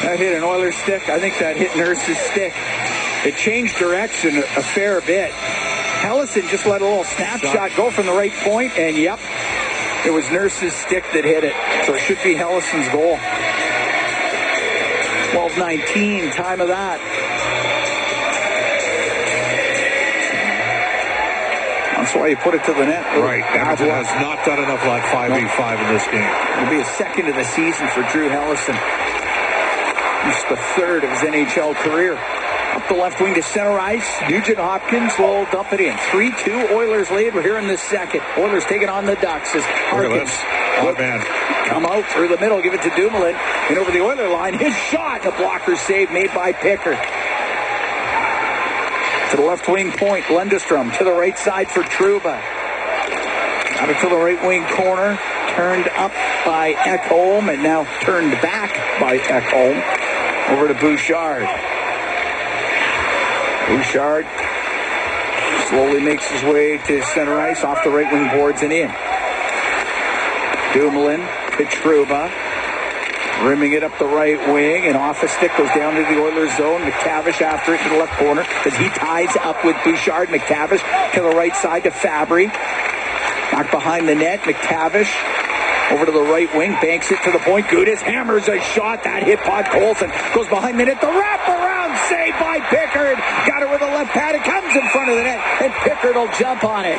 That hit an Oilers stick. I think that hit Nurse's stick. It changed direction a fair bit. Hellison just let a little snapshot go from the right point, and yep, it was Nurse's stick that hit it. So it should be Hellison's goal. 12:19, time of that. That's why you put it to the net. Right. Edmonton has not done enough like 5v5 in this game. It'll be his second of the season for Drew Hellison. He's the third of his NHL career. Up the left wing to center ice. Nugent Hopkins will dump it in. 3-2 Oilers lead. We're here in the second. Oilers taking on the Ducks as Harkins. Odd man. Come out through the middle. Give it to Dumoulin. And over the Oiler line. His shot. The blocker save made by Pickard. To the left wing point. Lundestrom. To the right side for Trouba. Out to the right wing corner. turned up by Ekholm and now turned back by Ekholm. Over to Bouchard. Bouchard slowly makes his way to center ice, off the right wing boards and in. Dumoulin to Trouba. Rimming it up the right wing, and off a stick goes down to the Oilers zone. McTavish after it to the left corner as he ties up with Bouchard. McTavish to the right side to Fabry. Back behind the net, McTavish over to the right wing, banks it to the point. Gudas hammers a shot. That hit Podkolzin. Goes behind the net. The wraparound save by Pickard. Got it with a left pad. It comes in front of the net, and Pickard will jump on it.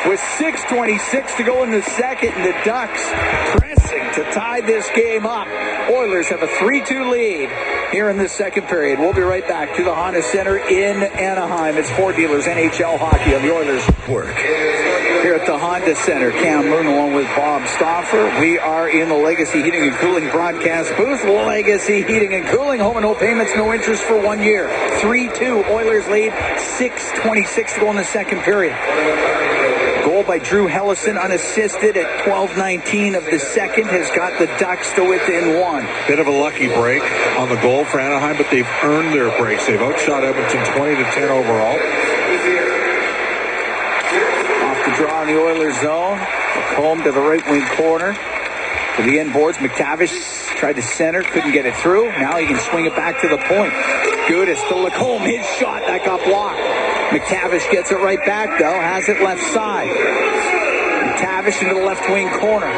With 6:26 to go in the second, and the Ducks pressing to tie this game up. Oilers have a 3-2 lead here in the second period. We'll be right back to the Honda Center in Anaheim. It's Ford Dealers NHL Hockey on the Oilers Network. Here at the Honda Center, Cam Moon along with Bob Stauffer. We are in the Legacy Heating and Cooling broadcast booth. Legacy Heating and Cooling, home and no payments, no interest for 1 year. 3-2, Oilers lead, 6:26 to go in the second period. Goal by Drew Hellison, unassisted at 12:19 of the second, has got the Ducks to within one. Bit of a lucky break on the goal for Anaheim, but they've earned their breaks. They've outshot Edmonton 20-10 overall. Off the draw in the Oilers zone. Home to the right wing corner. To the end boards, McTavish tried to center, couldn't get it through. Now he can swing it back to the point. Gudas to Lacombe, his shot, that got blocked. McTavish gets it right back, though, has it left side. McTavish into the left wing corner.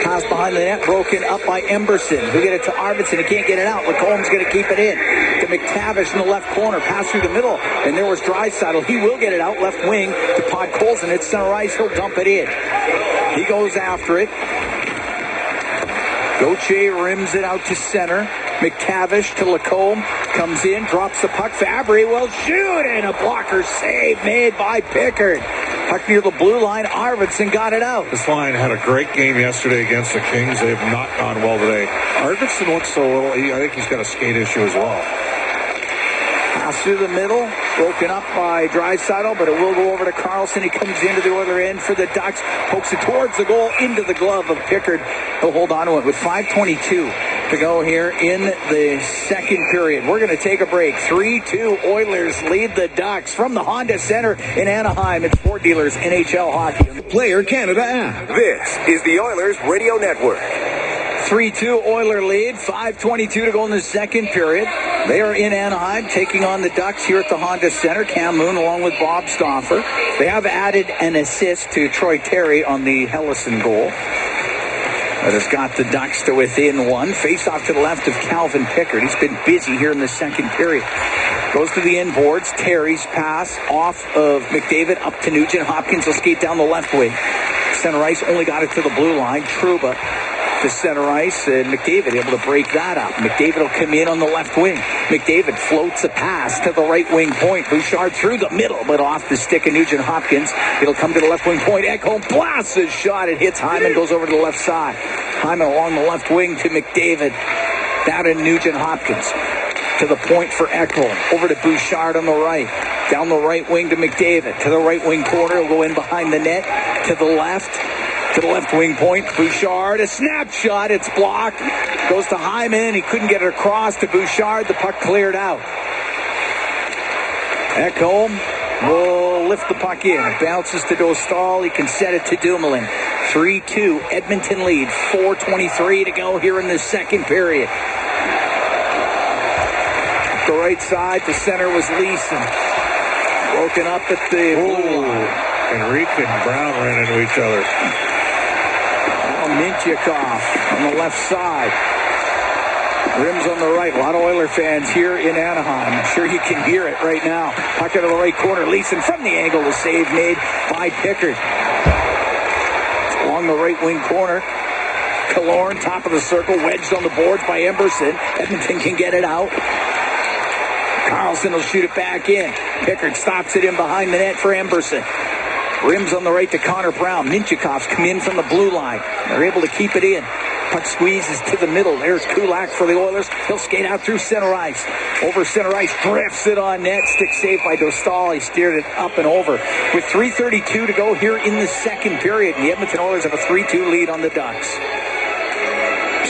Pass behind the net, broken up by Emberson. Who get it to Arvidsson, he can't get it out. Lacombe's going to keep it in. To McTavish in the left corner, pass through the middle, and there was Draisaitl. He will get it out, left wing to Podkolzin. It's center ice, he'll dump it in. He goes after it. Gauthier rims it out to center. McTavish to Lacombe. Comes in, drops the puck. Fabry will shoot, and a blocker save made by Pickard. Puck near the blue line. Arvidsson got it out. This line had a great game yesterday against the Kings. They have not gone well today. Arvidsson looks a little, I think he's got a skate issue as well. Pass through the middle, broken up by Draisaitl, but it will go over to Carlson. He comes into the Oiler end for the Ducks, pokes it towards the goal, into the glove of Pickard. He'll hold on to it with 5:22 to go here in the second period. We're going to take a break. 3-2, Oilers lead the Ducks from the Honda Center in Anaheim. It's Ford Dealers NHL Hockey. Player Canada app. This is the Oilers Radio Network. 3-2 Oiler lead, 5:22 to go in the second period. They are in Anaheim taking on the Ducks here at the Honda Center. Cam Moon along with Bob Stauffer. They have added an assist to Troy Terry on the Hellison goal. That has got the Ducks to within one. Face off to the left of Calvin Pickard. He's been busy here in the second period. Goes to the inboards. Terry's pass off of McDavid up to Nugent. Hopkins will skate down the left wing. Center ice only got it to the blue line. Trouba to center ice, and McDavid able to break that up. McDavid will come in on the left wing. McDavid floats a pass to the right wing point. Bouchard through the middle, but off the stick of Nugent Hopkins. It'll come to the left wing point. Ekholm blasts his shot. It hits Hyman, goes over to the left side. Hyman along the left wing to McDavid. Down to Nugent Hopkins. To the point for Ekholm. Over to Bouchard on the right. Down the right wing to McDavid. To the right wing corner. He'll go in behind the net. To the left. To the left wing point, Bouchard, a snapshot, it's blocked. Goes to Hyman, he couldn't get it across to Bouchard, the puck cleared out. Ekholm will lift the puck in. It bounces to Dostal, he can set it to Dumoulin. 3-2, Edmonton lead, 4:23 to go here in the second period. The right side, the center was Leeson. Broken up at the blue line. Enrique and Brown ran into each other. Mintyukov on the left side. Rims on the right. A lot of Oiler fans here in Anaheim. I'm sure you can hear it right now. Puck out of the right corner. Leeson from the angle. The save made by Pickard. Along the right wing corner. Killorn, top of the circle. Wedged on the boards by Emberson. Edmonton can get it out. Carlson will shoot it back in. Pickard stops it in behind the net for Emberson. Rims on the right to Connor Brown. Mintyukov's come in from the blue line. They're able to keep it in. Puck squeezes to the middle. There's Kulak for the Oilers. He'll skate out through center ice. Over center ice, drifts it on net. Stick saved by Dostal. He steered it up and over. With 3:32 to go here in the second period, the Edmonton Oilers have a 3-2 lead on the Ducks.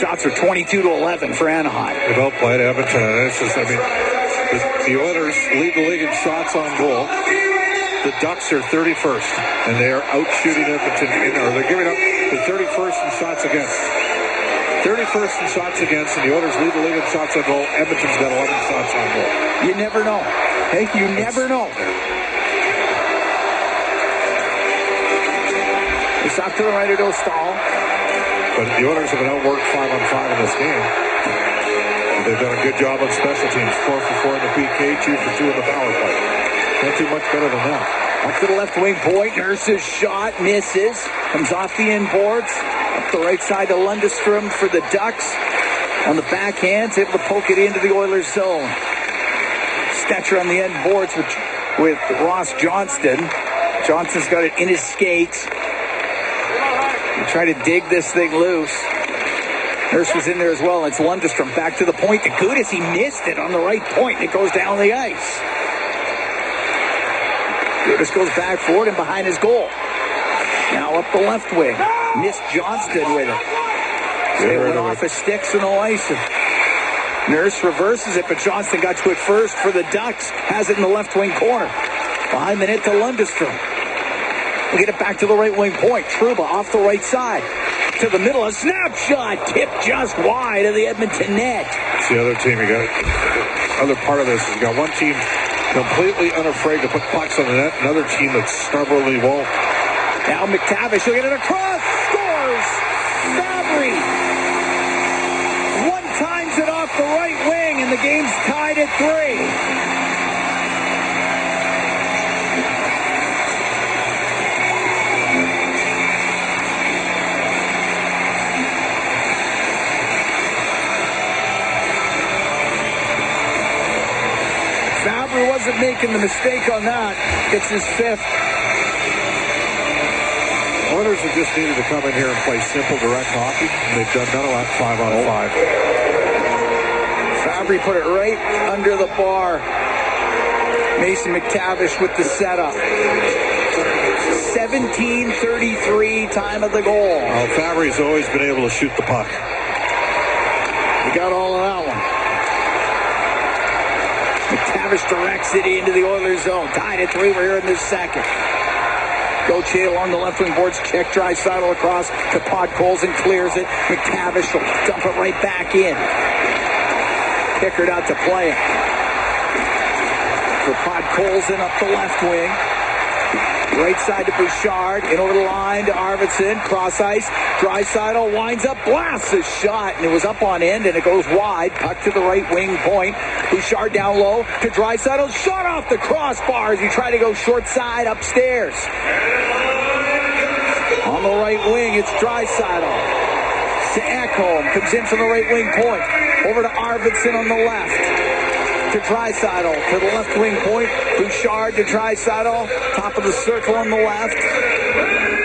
Shots are 22-11 for Anaheim. They've outplayed Edmonton. The Oilers lead the league in shots on goal. The Ducks are 31st, and they are out-shooting Edmonton. They're giving up the 31st in shots against. 31st in shots against, and the Oilers lead the league in shots on goal. Edmonton's got 11 shots on goal. You never know. Hey, you never know. It's off to the right of Dostal. But the Oilers have been outworked 5-on-5 in this game. They've done a good job on special teams. 4 for 4 in the PK, 2 for 2 in the power play. Can't do much better than that. Up to the left wing point. Nurse's shot misses. Comes off the inboards. Up the right side to Lundestrom for the Ducks. On the backhand, able to poke it into the Oilers zone. Stetcher on the end boards with Ross Johnston. Johnston's got it in his skates. He tried to dig this thing loose. Nurse was in there as well. It's Lundestrom back to the point. The Gudis, he missed it on the right point, and it goes down the ice. Gudis goes back forward and behind his goal. Now up the left wing. Missed Johnston with it. They went off his sticks and the ice. Nurse reverses it, but Johnston got to it first for the Ducks. Has it in the left wing corner. Behind the net to Lundestrom. We'll get it back to the right wing point. Trouba off the right side. To the middle, a snapshot. Tipped just wide of the Edmonton net. It's the other team. Other part of this is you got one team completely unafraid to put pucks on the net. Another team that stubbornly won't. Now McTavish will get it across. Scores! Fabry. One times it off the right wing, and the game's tied at 3. Fabry wasn't making the mistake on that. It's his 5th. Oilers have just needed to come in here and play simple, direct hockey, and they've done none of that 5-on-5. Fabry put it right under the bar. Mason McTavish with the setup. 17:33 time of the goal. Well, Fabry's always been able to shoot the puck. He got all of that one. McTavish directs it into the Oilers zone. Tied at 3. We're here in this second. Gauthier along the left wing boards. Check Draisaitl across to Podkolzin. Clears it. McTavish will dump it right back in. Pickard out to play it. For Podkolzin up the left wing. Right side to Bouchard. In over the line to Arvidsson. Cross ice. Draisaitl winds up. Blasts a shot. And it was up on end. And it goes wide. Puck to the right wing point. Bouchard down low to Draisaitl. Shot off the crossbars. He tried to go short side upstairs. On the right wing, it's Draisaitl. To Ekholm. Comes in from the right wing point. Over to Arvidsson on the left. To Draisaitl. To the left wing point. Bouchard to Draisaitl. Top of the circle on the left.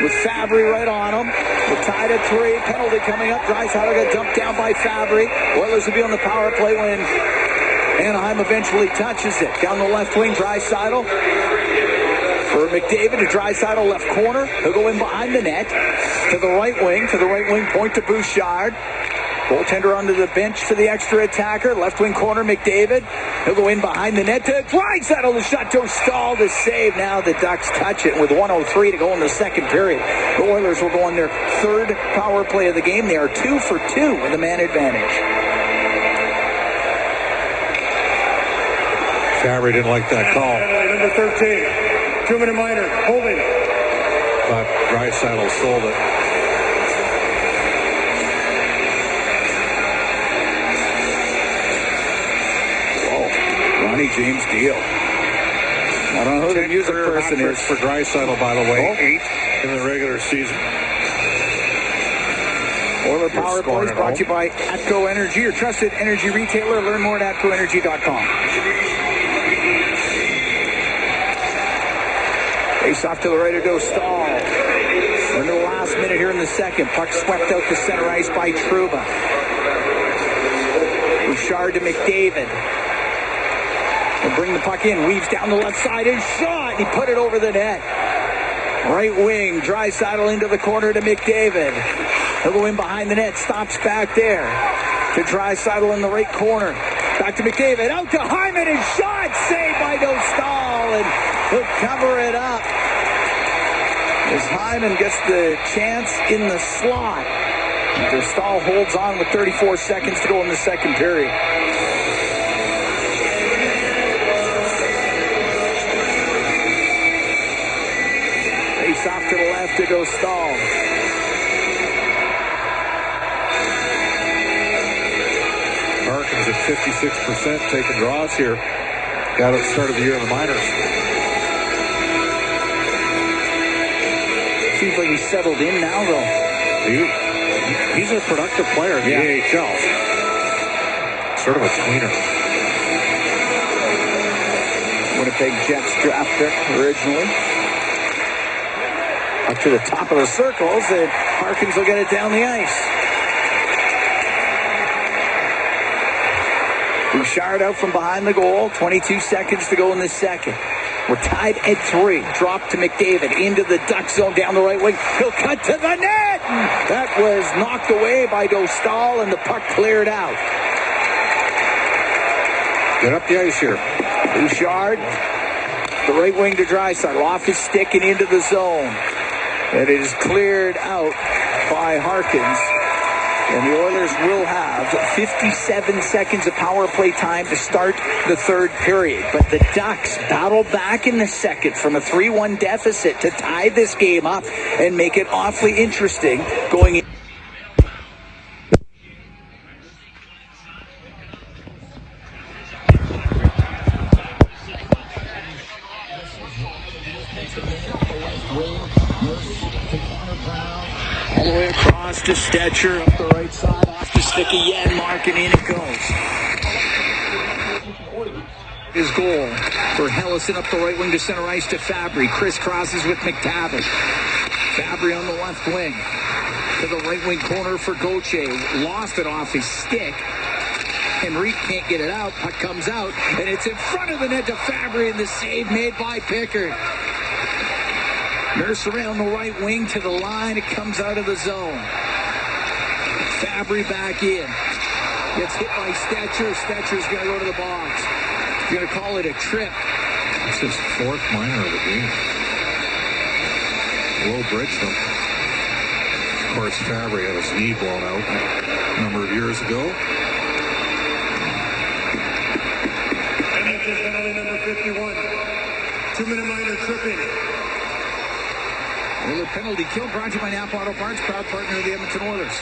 With Fabry right on him. We're tied at 3. Penalty coming up. Draisaitl got dumped down by Fabry. Oilers will be on the power play when Anaheim eventually touches it. Down the left wing, Draisaitl. For McDavid to Draisaitl left corner. He'll go in behind the net. To the right wing point to Bouchard. Goaltender onto the bench for the extra attacker. Left wing corner, McDavid. He'll go in behind the net to Draisaitl. The shot to Stahl to save. Now the Ducks touch it with 1:03 to go in the second period. The Oilers will go on their 3rd power play of the game. They are 2 for 2 with a man advantage. Fabry didn't like that call. Number 13, 2-minute minor, holding. But Draisaitl sold it. Ronnie James Dio. I don't know who the music person is. For Draisaitl, by the way. 8 in the regular season. Oiler Power Plays brought to you by Atco Energy, your trusted energy retailer. Learn more at AtcoEnergy.com. Face off to the right of Dostal. We're into the last minute here in the second. Puck swept out to center ice by Trouba. Bouchard to McDavid. He'll bring the puck in. Weaves down the left side and shot. He put it over the net. Right wing. Draisaitl into the corner to McDavid. He'll go in behind the net. Stops back there to Draisaitl in the right corner. Back to McDavid. Out to Hyman and shot. Saved by Dostal. And he'll cover it up. As Hyman gets the chance in the slot. Dostal holds on with 34 seconds to go in the second period. Face off to the left to Dostal. Harkins at 56% taking draws here. Got at the start of the year in the minors. Seems like he's settled in now, though. He's a productive player in the AHL. Sort of a tweener. Winnipeg Jets draft pick originally. Up to the top of the circles, and Harkins will get it down the ice. Bouchard out from behind the goal. 22 seconds to go in the second. We're tied at 3. Drop to McDavid into the Duck zone down the right wing. He'll cut to the net. That was knocked away by Dostal, and the puck cleared out. Get up the ice here. Bouchard, the right wing to Draisaitl, off his stick and into the zone. And it is cleared out by Harkins. And the Oilers will have 57 seconds of power play time to start the third period. But the Ducks battle back in the second from a 3-1 deficit to tie this game up and make it awfully interesting going in. All the way across to Stetcher, up the right side, off the stick again, Mark, and in it goes. His goal for Hellison up the right wing to center ice to Fabry. Crisscrosses with McTavish. Fabry on the left wing to the right wing corner for Gauthier. Lost it off his stick. Henrique can't get it out. Puck comes out, and it's in front of the net to Fabry, and the save made by Pickard. Nurse around the right wing to the line. It comes out of the zone. Fabry back in. Gets hit by Stetcher. Stetcher's going to go to the box. He's going to call it a trip. It's his fourth minor of the game. Low bridge, though. Of course, Fabry had his knee blown out a number of years ago. Edmonton penalty number 51. 2-minute minor tripping. Oiler penalty kill brought to you by Napa Auto Parts, proud partner of the Edmonton Oilers.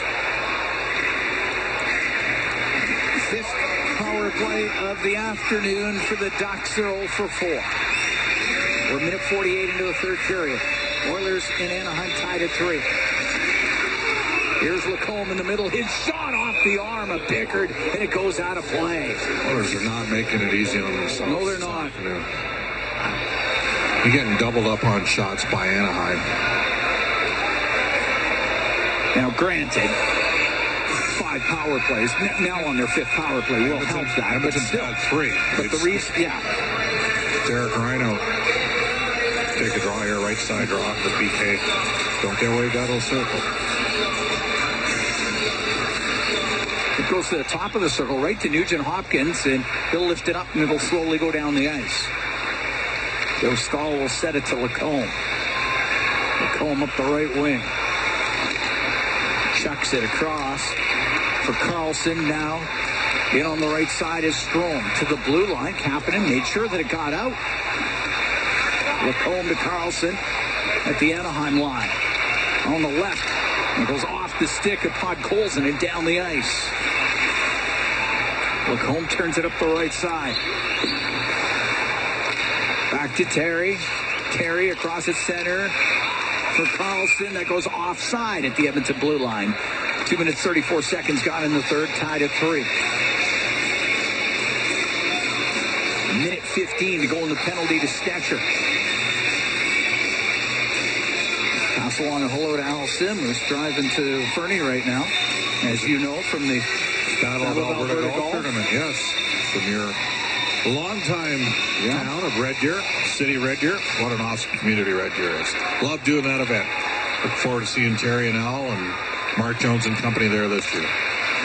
Fifth power play of the afternoon for the Ducks. They're 0 for 4. We're minute 48 into the third period. Oilers in Anaheim tied at 3. Here's Lacombe in the middle. His shot off the arm of Pickard, and it goes out of play. Oilers are not making it easy on themselves. No, they're not. You're getting doubled up on shots by Anaheim. Now, granted, 5 power plays. Now on their 5th power play will help that. But still, 3. But the reason, Derek Rhino. Take a draw here, right side draw off the PK. Don't get away that little circle. It goes to the top of the circle, right to Nugent Hopkins, and he'll lift it up and it'll slowly go down the ice. Dostal will set it to Lacombe. Lacombe up the right wing. Chucks it across for Carlson now. In on the right side is Strome to the blue line. Kapanen made sure that it got out. Lacombe to Carlson at the Anaheim line. On the left, it goes off the stick of Podkolzin and down the ice. Lacombe turns it up the right side. Back to Terry. Terry across at center for Carlson. That goes offside at the Edmonton blue line. 2 minutes, 34 seconds gone in the third, tied at 3. Minute 15 to go in the penalty to Stetcher. Pass along a hello to Al Sim, who's driving to Fernie right now. As you know from the Battle of Alberta Golf Tournament, yes. From your longtime town of Red Deer, City Red Deer. What an awesome community Red Deer is. Love doing that event. Look forward to seeing Terry and Al and Mark Jones and company there this year.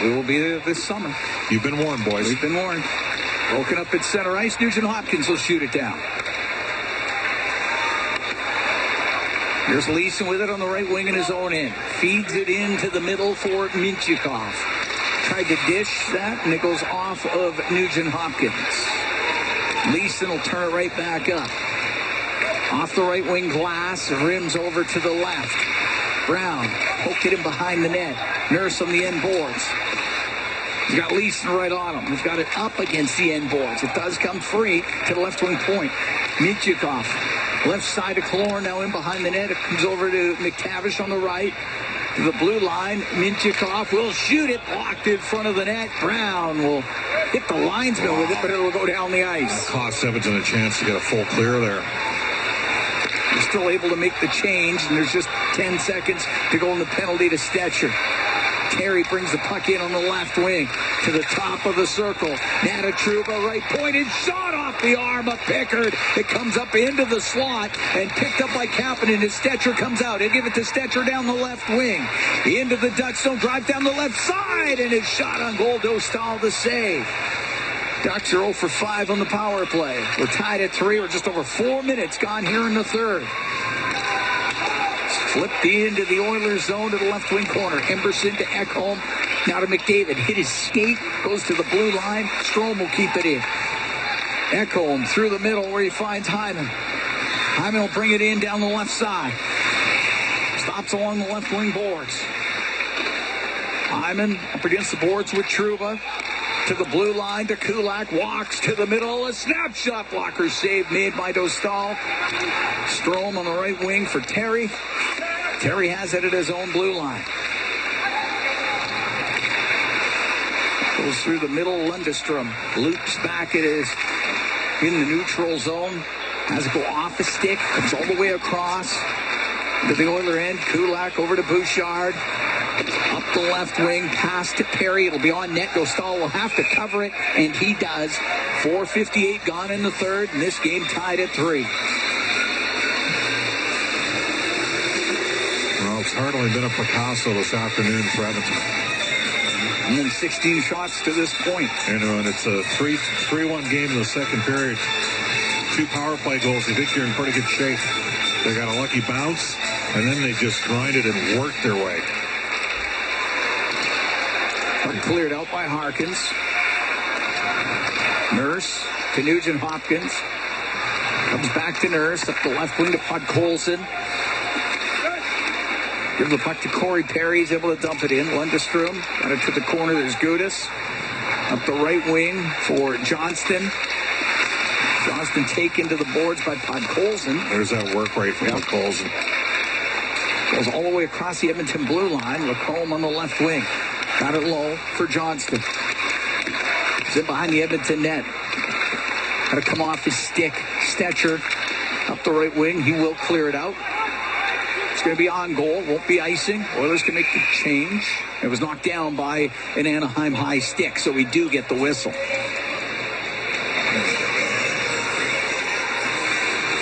We will be there this summer. You've been warned, boys. We've been warned. Broken up at center ice. Nugent Hopkins will shoot it down. Here's Leeson with it on the right wing in his own end. Feeds it into the middle for Mintyukov. Tried to dish that, and it goes off of Nugent Hopkins. Leeson will turn it right back up. Off the right wing glass, rims over to the left. Brown poked it in behind the net. Nurse on the end boards. He's got Leeson right on him. He's got it up against the end boards. It does come free to the left wing point. Mintyukov. Left side of Killorn, now in behind the net. It comes over to McTavish on the right. To the blue line. Mintyukov will shoot it. Blocked in front of the net. Brown will hit the linesman with it, but it'll go down the ice. Cost Edmonton a chance to get a full clear there. They're still able to make the change, and there's just 10 seconds to go in the penalty to Stetcher. Terry brings the puck in on the left wing to the top of the circle. Nathatruba right pointed shot off the arm of Pickard. It comes up into the slot and picked up by Kapanen as Stetcher comes out. He'll give it to Stetcher down the left wing. Into the Ducks zone, drive down the left side, and it's shot on goal. Dostal the save. Ducks are 0 for 5 on the power play. We're tied at 3. We're just over 4 minutes gone here in the third. Flipped into the Oilers zone to the left wing corner. Emberson to Ekholm. Now to McDavid. Hit his skate. Goes to the blue line. Strome will keep it in. Ekholm through the middle where he finds Hyman. Hyman will bring it in down the left side. Stops along the left wing boards. Hyman up against the boards with Trouba. To the blue line to Kulak. Walks to the middle. A snapshot blocker save made by Dostal. Strome on the right wing for Terry. Terry has it at his own blue line. Goes through the middle. Lundestrom loops back. It is in the neutral zone. Has it go off the stick. Comes all the way across to the Oiler end. Kulak over to Bouchard. Up the left wing. Pass to Perry. It'll be on net. Dostal will have to cover it. And he does. 4:58 gone in the third. And this game tied at 3. Well, it's hardly been a Picasso this afternoon for Edmonton. And then 16 shots to this point. And it's a 3-1 game in the second period. 2 power play goals. You think you're in pretty good shape. They got a lucky bounce, and then they just grinded and worked their way. Cleared out by Harkins. Nurse to Nugent Hopkins. Comes back to Nurse. Up the left wing to Podkolzin. Gives the puck to Corey Perry. He's able to dump it in. Lundestrom got it to the corner. There's Gudis. Up the right wing for Johnston. Johnston taken to the boards by Podkolzin. There's that work rate for Podkolzin. Goes all the way across the Edmonton blue line. Lacombe on the left wing. Got it low for Johnston. He's in behind the Edmonton net. Got to come off his stick. Stetcher up the right wing. He will clear it out. It's going to be on goal. Won't be icing. Oilers can make the change. It was knocked down by an Anaheim high stick, so we do get the whistle.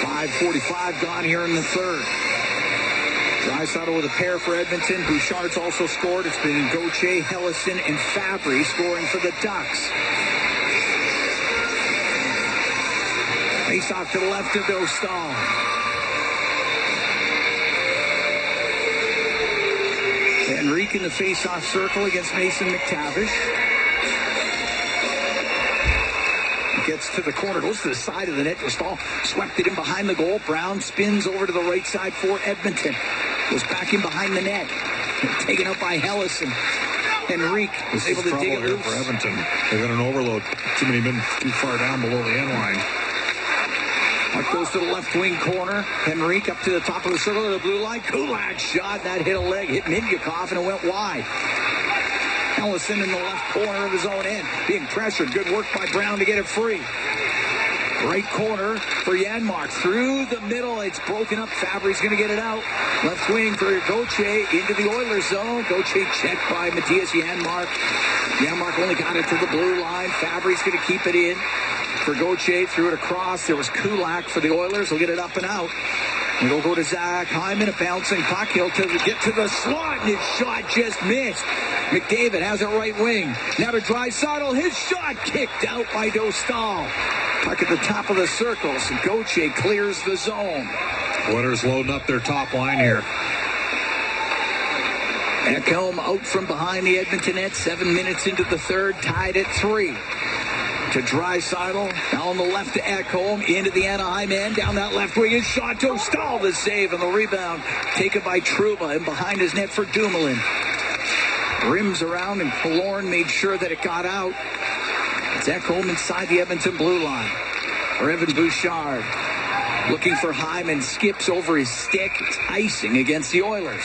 5:45 gone here in the third. Draisaitl with a pair for Edmonton. Bouchard's also scored. It's been Gauthier, Hellison, and Fabry scoring for the Ducks. Face off to the left of Dostal. Henrique in the face-off circle against Mason McTavish. Gets to the corner, goes to the side of the net. Dostal swept it in behind the goal. Brown spins over to the right side for Edmonton. Goes back in behind the net. Taken out by Hellison. Henrique was able to dig it loose. For Edmonton. They got an overload. Too many men too far down below the end line. Puck goes to the left wing corner. Henrique up to the top of the circle of the blue line. Kulak shot. That hit a leg. Hit Mintyukov and it went wide. Hellison in the left corner of his own end. Being pressured. Good work by Brown to get it free. Right corner for Janmark. Through the middle. It's broken up. Fabry's going to get it out. Left wing for Gauthier into the Oilers zone. Gauthier checked by Matthias Janmark. Janmark only got it to the blue line. Fabry's going to keep it in for Gauthier. Threw it across. There was Kulak for the Oilers. He'll get it up and out. It'll go to Zach Hyman, a bouncing puck. He'll get to the slot, and his shot just missed. McDavid has it right wing. Now to Draisaitl. His shot kicked out by Dostal. Puck at the top of the circle. So Gauthier clears the zone. Oilers loading up their top line here. Ekholm out from behind the Edmonton net. 7 minutes into the third. Tied at 3. To Draisaitl, down the left to Ekholm, into the Anaheim end, down that left wing, his shot to Stahl, the save, and the rebound taken by Trouba, and behind his net for Dumoulin. Rims around, and Killorn made sure that it got out. It's Ekholm inside the Edmonton blue line. For Evan Bouchard, looking for Hyman, skips over his stick. It's icing against the Oilers.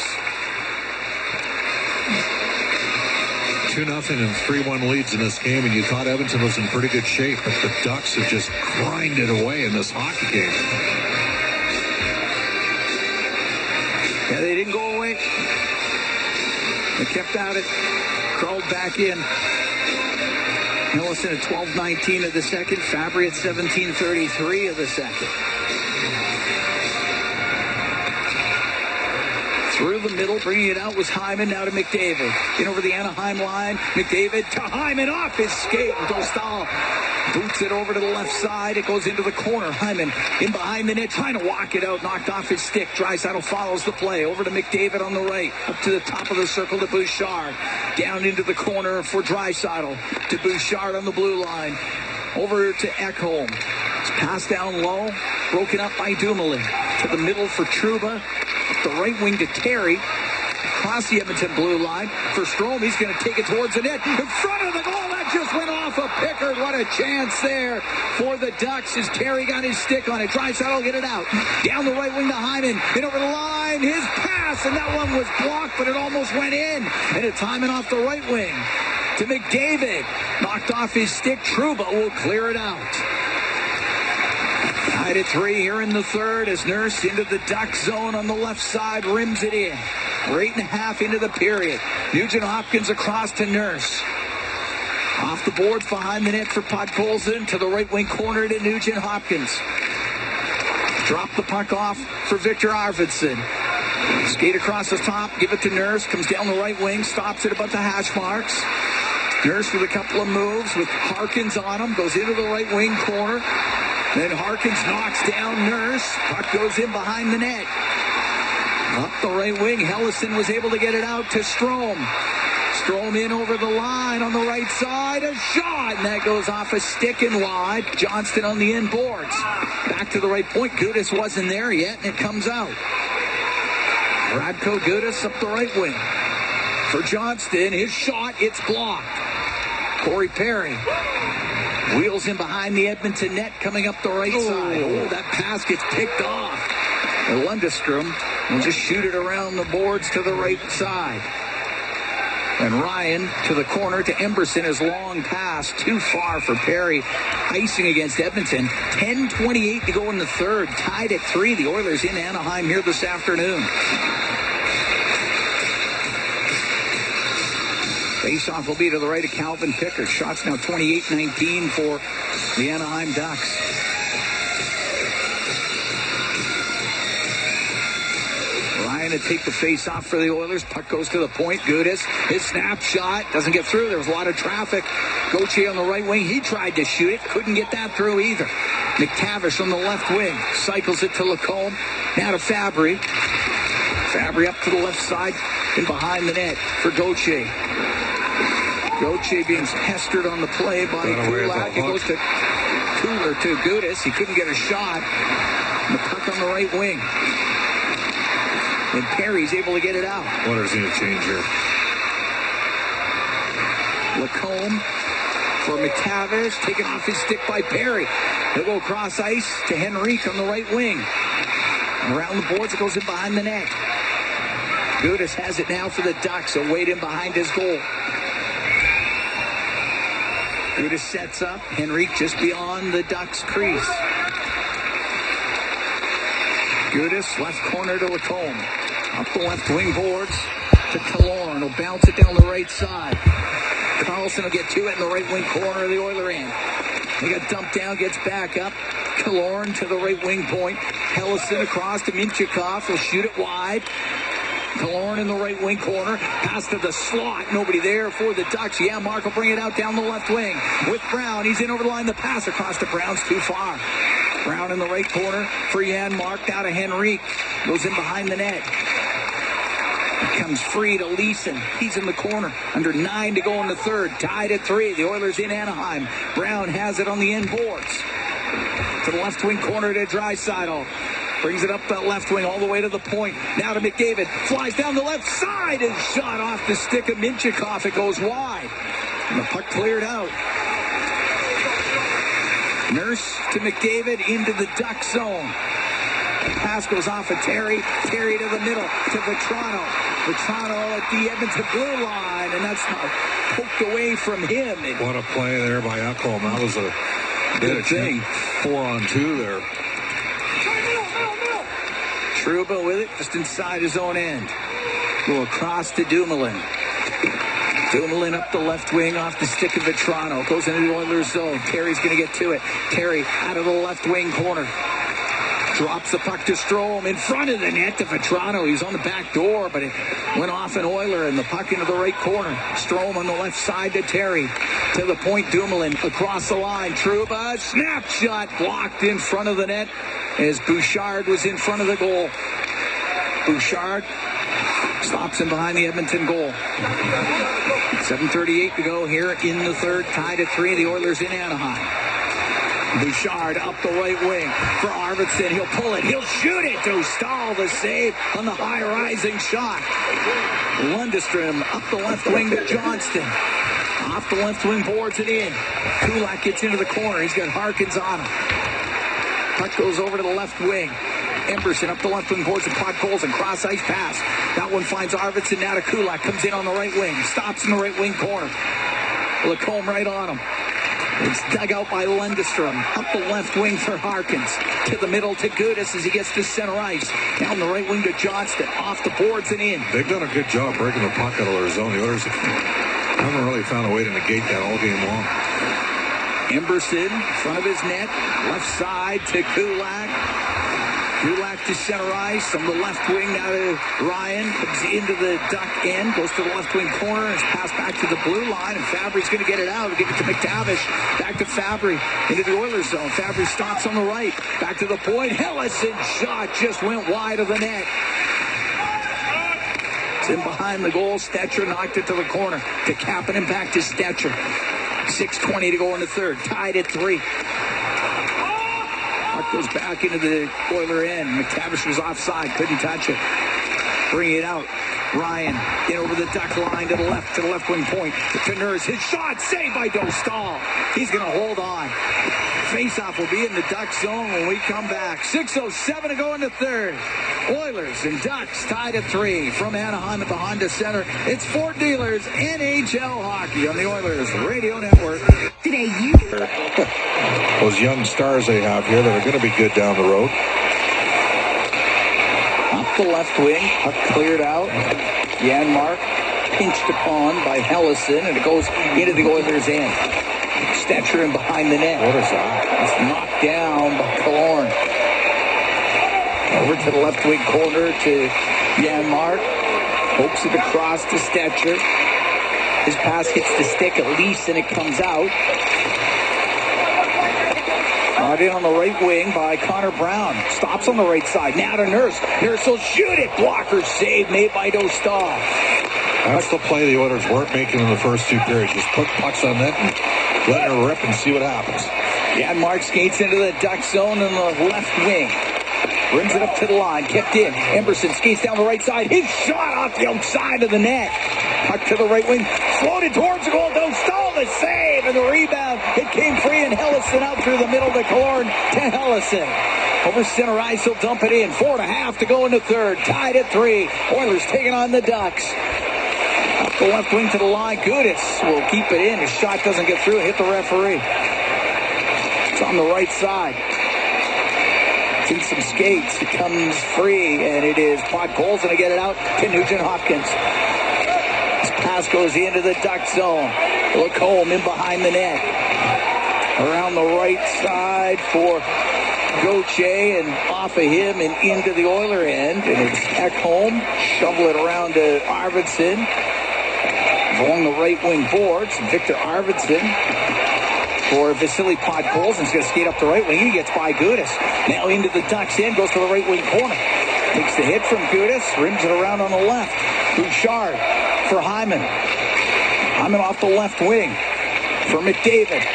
2-0 and 3-1 leads in this game, and you thought Edmonton was in pretty good shape, but the Ducks have just grinded away in this hockey game. Yeah, they didn't go away. They kept at it, crawled back in. Ellison at 12:19 of the second, Fabry at 17:33 of the second. Through the middle, bringing it out was Hyman, now to McDavid. In over the Anaheim line, McDavid to Hyman, off his skate. Dostal boots it over to the left side. It goes into the corner. Hyman in behind the net, trying to walk it out, knocked off his stick. Draisaitl follows the play. Over to McDavid on the right, up to the top of the circle to Bouchard. Down into the corner for Draisaitl. To Bouchard on the blue line. Over to Ekholm. It's passed down low, broken up by Dumoulin. To the middle for Trouba. The right wing to Terry. Across the Edmonton blue line for Strome. He's going to take it towards the net. In front of the goal. That just went off of Pickard. What a chance there for the Ducks as Terry got his stick on it. Draisaitl will get it out. Down the right wing to Hyman. In over the line. His pass. And that one was blocked, but it almost went in. And it's Hyman off the right wing to McDavid. Knocked off his stick. Trouba will clear it out. Tied at 3 here in the third as Nurse into the Duck zone on the left side, rims it in. We're 8.5 into the period. Nugent Hopkins across to Nurse. Off the boards behind the net for Podkolzin to the right wing corner to Nugent Hopkins. Drop the puck off for Victor Arvidsson. Skate across the top, give it to Nurse, comes down the right wing, stops at about the hash marks. Nurse with a couple of moves with Harkins on him, goes into the right wing corner. Then Harkins knocks down Nurse. Puck goes in behind the net. Up the right wing, Hellison was able to get it out to Strome. Strome in over the line on the right side. A shot, and that goes off a stick and wide. Johnston on the end boards. Back to the right point. Gudas wasn't there yet, and it comes out. Radko Gudas up the right wing. For Johnston, his shot, it's blocked. Corey Perry wheels in behind the Edmonton net, coming up the right side. Oh, that pass gets picked off. And Lundestrom will just shoot it around the boards to the right side. And Ryan to the corner to Emberson. His long pass too far for Perry. Icing against Edmonton. 10:28 to go in the third. Tied at 3. The Oilers in Anaheim here this afternoon. Faceoff will be to the right of Calvin Pickard. Shots now 28-19 for the Anaheim Ducks. Ryan to take the faceoff for the Oilers. Puck goes to the point. Gudas, his snap shot doesn't get through. There was a lot of traffic. Gauthier on the right wing. He tried to shoot it. Couldn't get that through either. McTavish on the left wing. Cycles it to Lacombe. Now to Fabry. Fabry up to the left side and behind the net for Gauthier. Gauthier being pestered on the play by Kulak. It goes to Cooler to Gudas. He couldn't get a shot. And the puck on the right wing. And Perry's able to get it out. Oilers need a change here. Lacombe for McTavish. Taken off his stick by Perry. He'll go across ice to Henrique on the right wing. Around the boards, it goes in behind the net. Gudas has it now for the Ducks. He'll wait in behind his goal. Gudis sets up. Henrique just beyond the Ducks crease. Gudis, left corner to Lacombe. Up the left wing boards to Killorn. He'll bounce it down the right side. Carlson will get to it in the right wing corner of the Oiler end. He got dumped down, gets back up. Killorn to the right wing point. Hellison across to Minchikov. He'll shoot it wide. Killorn in the right wing corner. Pass to the slot. Nobody there for the Ducks. Yeah, Mark will bring it out down the left wing. With Brown. He's in over the line. The pass across to Brown's too far. Brown in the right corner for Jan Mark. Now to Henrique. Goes in behind the net. Comes free to Leeson. He's in the corner. Under 9 to go in the third. Tied at 3. The Oilers in Anaheim. Brown has it on the end boards. To the left wing corner to Draisaitl. Brings it up that left wing all the way to the point. Now to McDavid. Flies down the left side and shot off the stick of Minchikov. It goes wide. And the puck cleared out. Nurse to McDavid into the Duck zone. The pass goes off of Terry. Terry to the middle to Vetrano. Vetrano at the Edmonton blue line. And that's poked away from him. What a play there by Ekholm. That was a good thing. 4-on-2 there. Trouba with it, just inside his own end. Go across to Dumoulin. Dumoulin up the left wing off the stick of Vetrano. Goes into the Oilers zone. Terry's going to get to it. Terry out of the left wing corner. Drops the puck to Strome in front of the net to Vetrano. He's on the back door, but it went off an Oiler and the puck into the right corner. Strome on the left side to Terry. To the point, Dumoulin across the line. Trouba, snap shot blocked in front of the net as Bouchard was in front of the goal. Bouchard stops him behind the Edmonton goal. 7:38 to go here in the third. Tied at 3. The Oilers in Anaheim. Bouchard up the right wing for Arvidsson. He'll pull it. He'll shoot it. Dostal the save on the high rising shot. Lundestrom up the left wing to Johnston. Off the left wing boards it in. Kulak gets into the corner. He's got Harkins on him. Puck goes over to the left wing. Emberson up the left wing boards and Podkolzin and cross ice pass. That one finds Arvidsson now to Kulak. Comes in on the right wing. Stops in the right wing corner. Lacombe right on him. It's dug out by Lundestrom. Up the left wing for Harkins. To the middle to Gudis as he gets to center ice. Down the right wing to Johnston. Off the boards and in. They've done a good job breaking the puck out of their zone. The Oilers haven't really found a way to negate that all game long. Emberson in front of his net. Left side to Kulak. Kulak to center ice. On the left wing now to Ryan. Comes into the Duck end. Goes to the left wing corner. It's passed back to the blue line. And Fabry's going to get it out. Give it to McTavish. Back to Fabry. Into the Oilers zone. Fabry stops on the right. Back to the point. Hellison shot just went wide of the net. It's in behind the goal. Stetcher knocked it to the corner. To Kapanen back to Stetcher. 6:20 to go in the third. Tied at 3. Puck goes back into the Oiler end. McTavish was offside. Couldn't touch it. Bring it out. Ryan in over the Duck line to the left wing point. To Nurse. His shot saved by Dostal. He's going to hold on. Faceoff will be in the Duck zone when we come back. 6:07 to go in the third. Oilers and Ducks tied at 3 from Anaheim at the Honda Center. It's Fort Dealers NHL hockey on the Oilers Radio Network. Today you Those young stars they have here that are going to be good down the road. Up the left wing, puck cleared out. Janmark pinched upon by Hellison, and it goes into the Oilers' end. Stetcher in behind the net. What is that? It's knocked down by Killorn. Over to the left wing corner to Janmark. Hopes it across to Stetcher. His pass hits the stick at least, and it comes out. Brought in on the right wing by Connor Brown. Stops on the right side. Now to Nurse. Nurse will shoot it. Blocker save made by Dostal. That's the play the Oilers weren't making in the first 2 periods. Just put pucks on net and let her rip and see what happens. Janmark skates into the Duck zone on the left wing. Brings it up to the line. Kept in. Emberson skates down the right side. His shot off the outside of the net. Puck to the right wing. Floated towards the goal. Dostal the save and the rebound. It came free and Hellison out through the middle to Killorn to Hellison. Over center ice, he'll dump it in. 4.5 to go in the third. Tied at 3. Oilers taking on the Ducks. Up the left wing to the line. Gudis will keep it in. His shot doesn't get through. Hit the referee. It's on the right side. It's in some skates. It comes free, and it is Podkolzin to get it out to Nugent Hopkins. This pass goes into the Duck zone. Look home in behind the net. Around the right side for Gauthier, and off of him and into the Oiler end. And it's Ekholm. Shovel it around to Arvidsson. Along the right wing boards. Victor Arvidsson for Vasily Podkolzin. He's going to skate up the right wing. He gets by Gudis. Now into the Ducks end. Goes to the right wing corner. Takes the hit from Gudis. Rims it around on the left. Bouchard for Hyman. Hyman off the left wing for McDavid.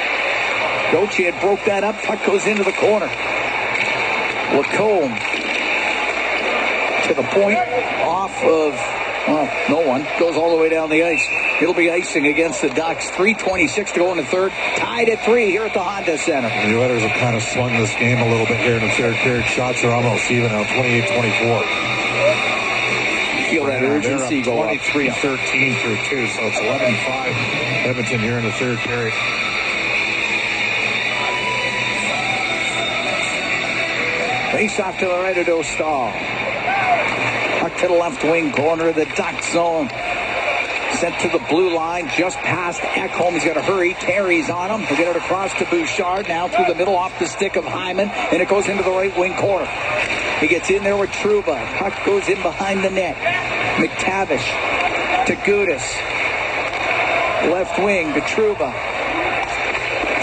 Gauthier had broke that up. Puck goes into the corner. Lacombe to the point. Off of, well, no one. Goes all the way down the ice. It'll be icing against the Ducks. 3:26 to go in the third. Tied at 3 here at the Honda Center. The Oilers have kind of swung this game a little bit here in the third period. Shots are almost even now, 28-24. Feel that urgency go up. 23-13 through 2, so it's 11-5 Edmonton here in the third period. Face off to the right of Dostal. Puck to the left wing corner of the Duck zone. Sent to the blue line, just past Ekholm. He's got to hurry. Terry's on him. He'll get it across to Bouchard. Now through the middle off the stick of Hyman. And it goes into the right wing corner. He gets in there with Trouba. Puck goes in behind the net. McTavish to Gudis. Left wing to Trouba.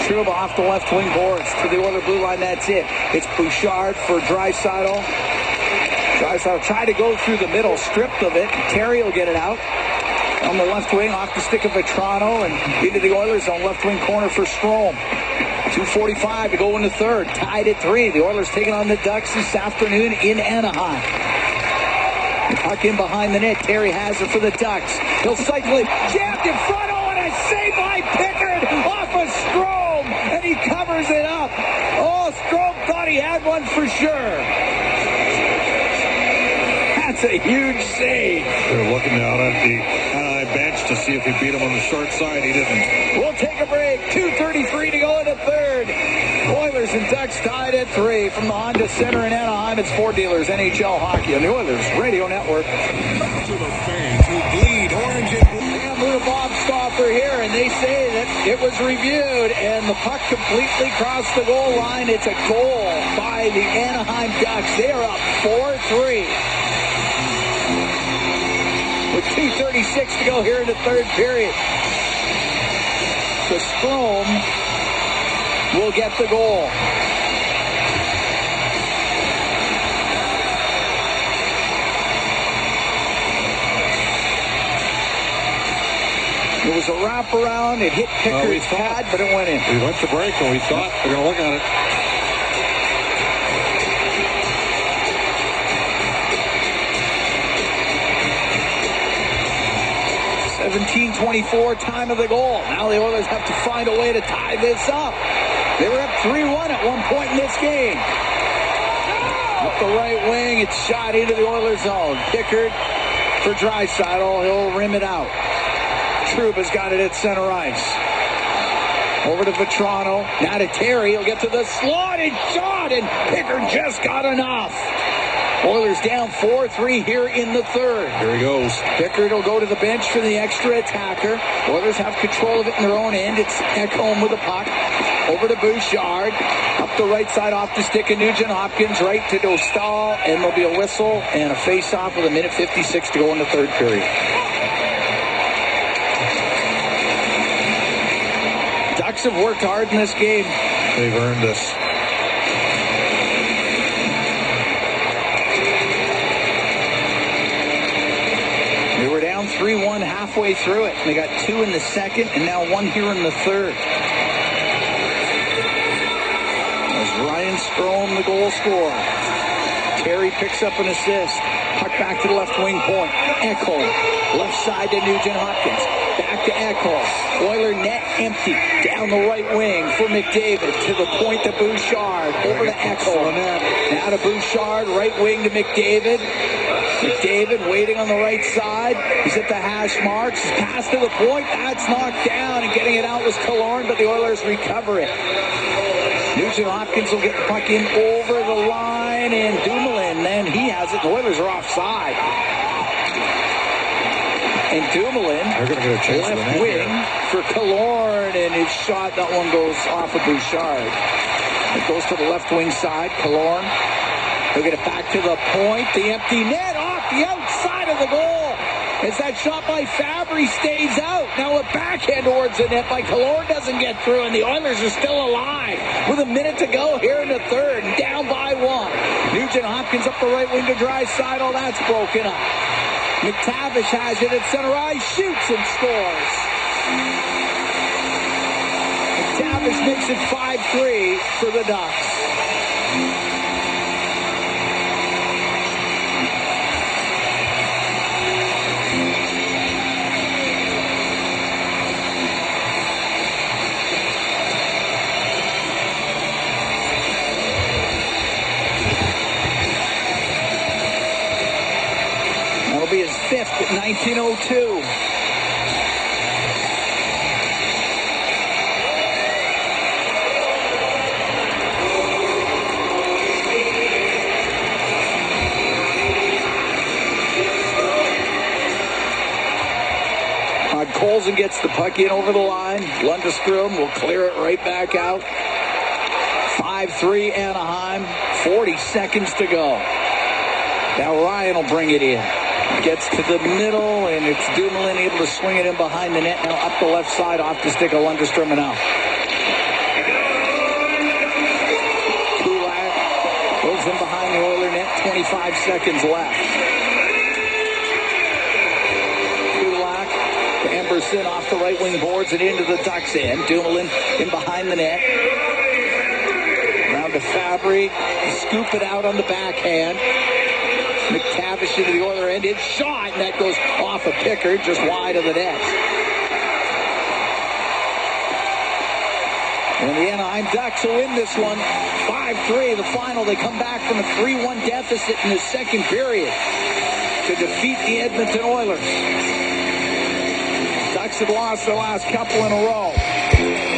Trouba off the left wing boards to the Oiler blue line. That's it. It's Bouchard for Draisaitl. Draisaitl tried to go through the middle, stripped of it. Terry will get it out. On the left wing, off the stick of Vetrano, and into the Oilers on left wing corner for Strome. 2:45 to go in the third. Tied at 3. The Oilers taking on the Ducks this afternoon in Anaheim. Puck in behind the net. Terry has it for the Ducks. He'll cycle it. Jammed in front. Oh, and a save by Pickard off of Strome, and he covers it up. Oh, Strome thought he had one for sure. That's a huge save. They're looking down at the Anaheim bench to see if he beat him on the short side. He didn't. We'll take a break. 2:33 to go in the third. Oilers and Ducks tied at 3 from the Honda Center in Anaheim. It's Ford Dealers NHL Hockey on the Oilers Radio Network. To the fans who bleed orange and blue. Bob Stauffer here, and they say that it was reviewed, and the puck completely crossed the goal line. It's a goal by the Anaheim Ducks. They are up 4-3. With 2:36 to go here in the third period. So Strome will get the goal. It was a wraparound. It hit Pickard's pad, but it went in. We went to break, and we thought we're going to look at it. 17:24, time of the goal. Now the Oilers have to find a way to tie this up. They were up 3-1 at one point in this game. Up the right wing, it's shot into the Oilers zone. Pickard for Draisaitl. He'll rim it out. Trouba's got it at center ice. Over to Vetrano. Now to Terry. He'll get to the slot and shot, and Pickard just got enough. Oilers down 4-3 here in the third. Here he goes. Pickard will go to the bench for the extra attacker. Oilers have control of it in their own end. It's Ekholm with the puck. Over to Bouchard. Up the right side off the stick of Nugent Hopkins. Right to Dostal. And there'll be a whistle and a face-off with 1:56 to go in the third period. Ducks have worked hard in this game. They've earned this. They were down 3-1 halfway through it. They got 2 in the second and now 1 here in the third. As Ryan Strome, the goal scorer. Terry picks up an assist. Puck back to the left wing point. Ekholm. Left side to Nugent Hopkins. Back to Ekholm. Oiler net empty. Down the right wing for McDavid. To the point to Bouchard. Over to Ekholm. Now to Bouchard. Right wing to McDavid. McDavid waiting on the right side. He's at the hash marks. He's passed to the point. That's knocked down, and getting it out was Killorn, but the Oilers recover it. Nugent Hopkins will get the puck in over the line, and Dumoulin, then he has it. The Oilers are offside. And Dumoulin, they're going to get a chance left wing for Killorn, and his shot, that one goes off of Bouchard. It goes to the left wing side. Killorn, he'll get it back to the point. The empty net off the outside of the goal. As that shot by Fabry stays out. Now a backhand towards the net by Killorn doesn't get through, and the Oilers are still alive with a minute to go here in the third, down by one. Nugent Hopkins up the right wing to Draisaitl. That's broken up. McTavish has it at center ice, shoots and scores. McTavish makes it 5-3 for the Ducks. That'll be his fifth at 1902. Colson gets the puck in over the line. Lundestrom will clear it right back out. 5-3 Anaheim. 40 seconds to go. Now Ryan will bring it in. Gets to the middle, and it's Dumoulin able to swing it in behind the net. Now up the left side off the stick of Lundestrom and out. Kulak goes in behind the Oiler net. 25 seconds left. Kulak to Emberson off the right wing boards and into the Ducks end. Dumoulin in behind the net. Round to Fabry. Scoop it out on the backhand. McTavish into the Oiler end. It's shot, and that goes off a Pickard, just wide of the net. And the Anaheim Ducks will win this one. 5-3, the final. They come back from a 3-1 deficit in the second period to defeat the Edmonton Oilers. Ducks have lost their last couple in a row.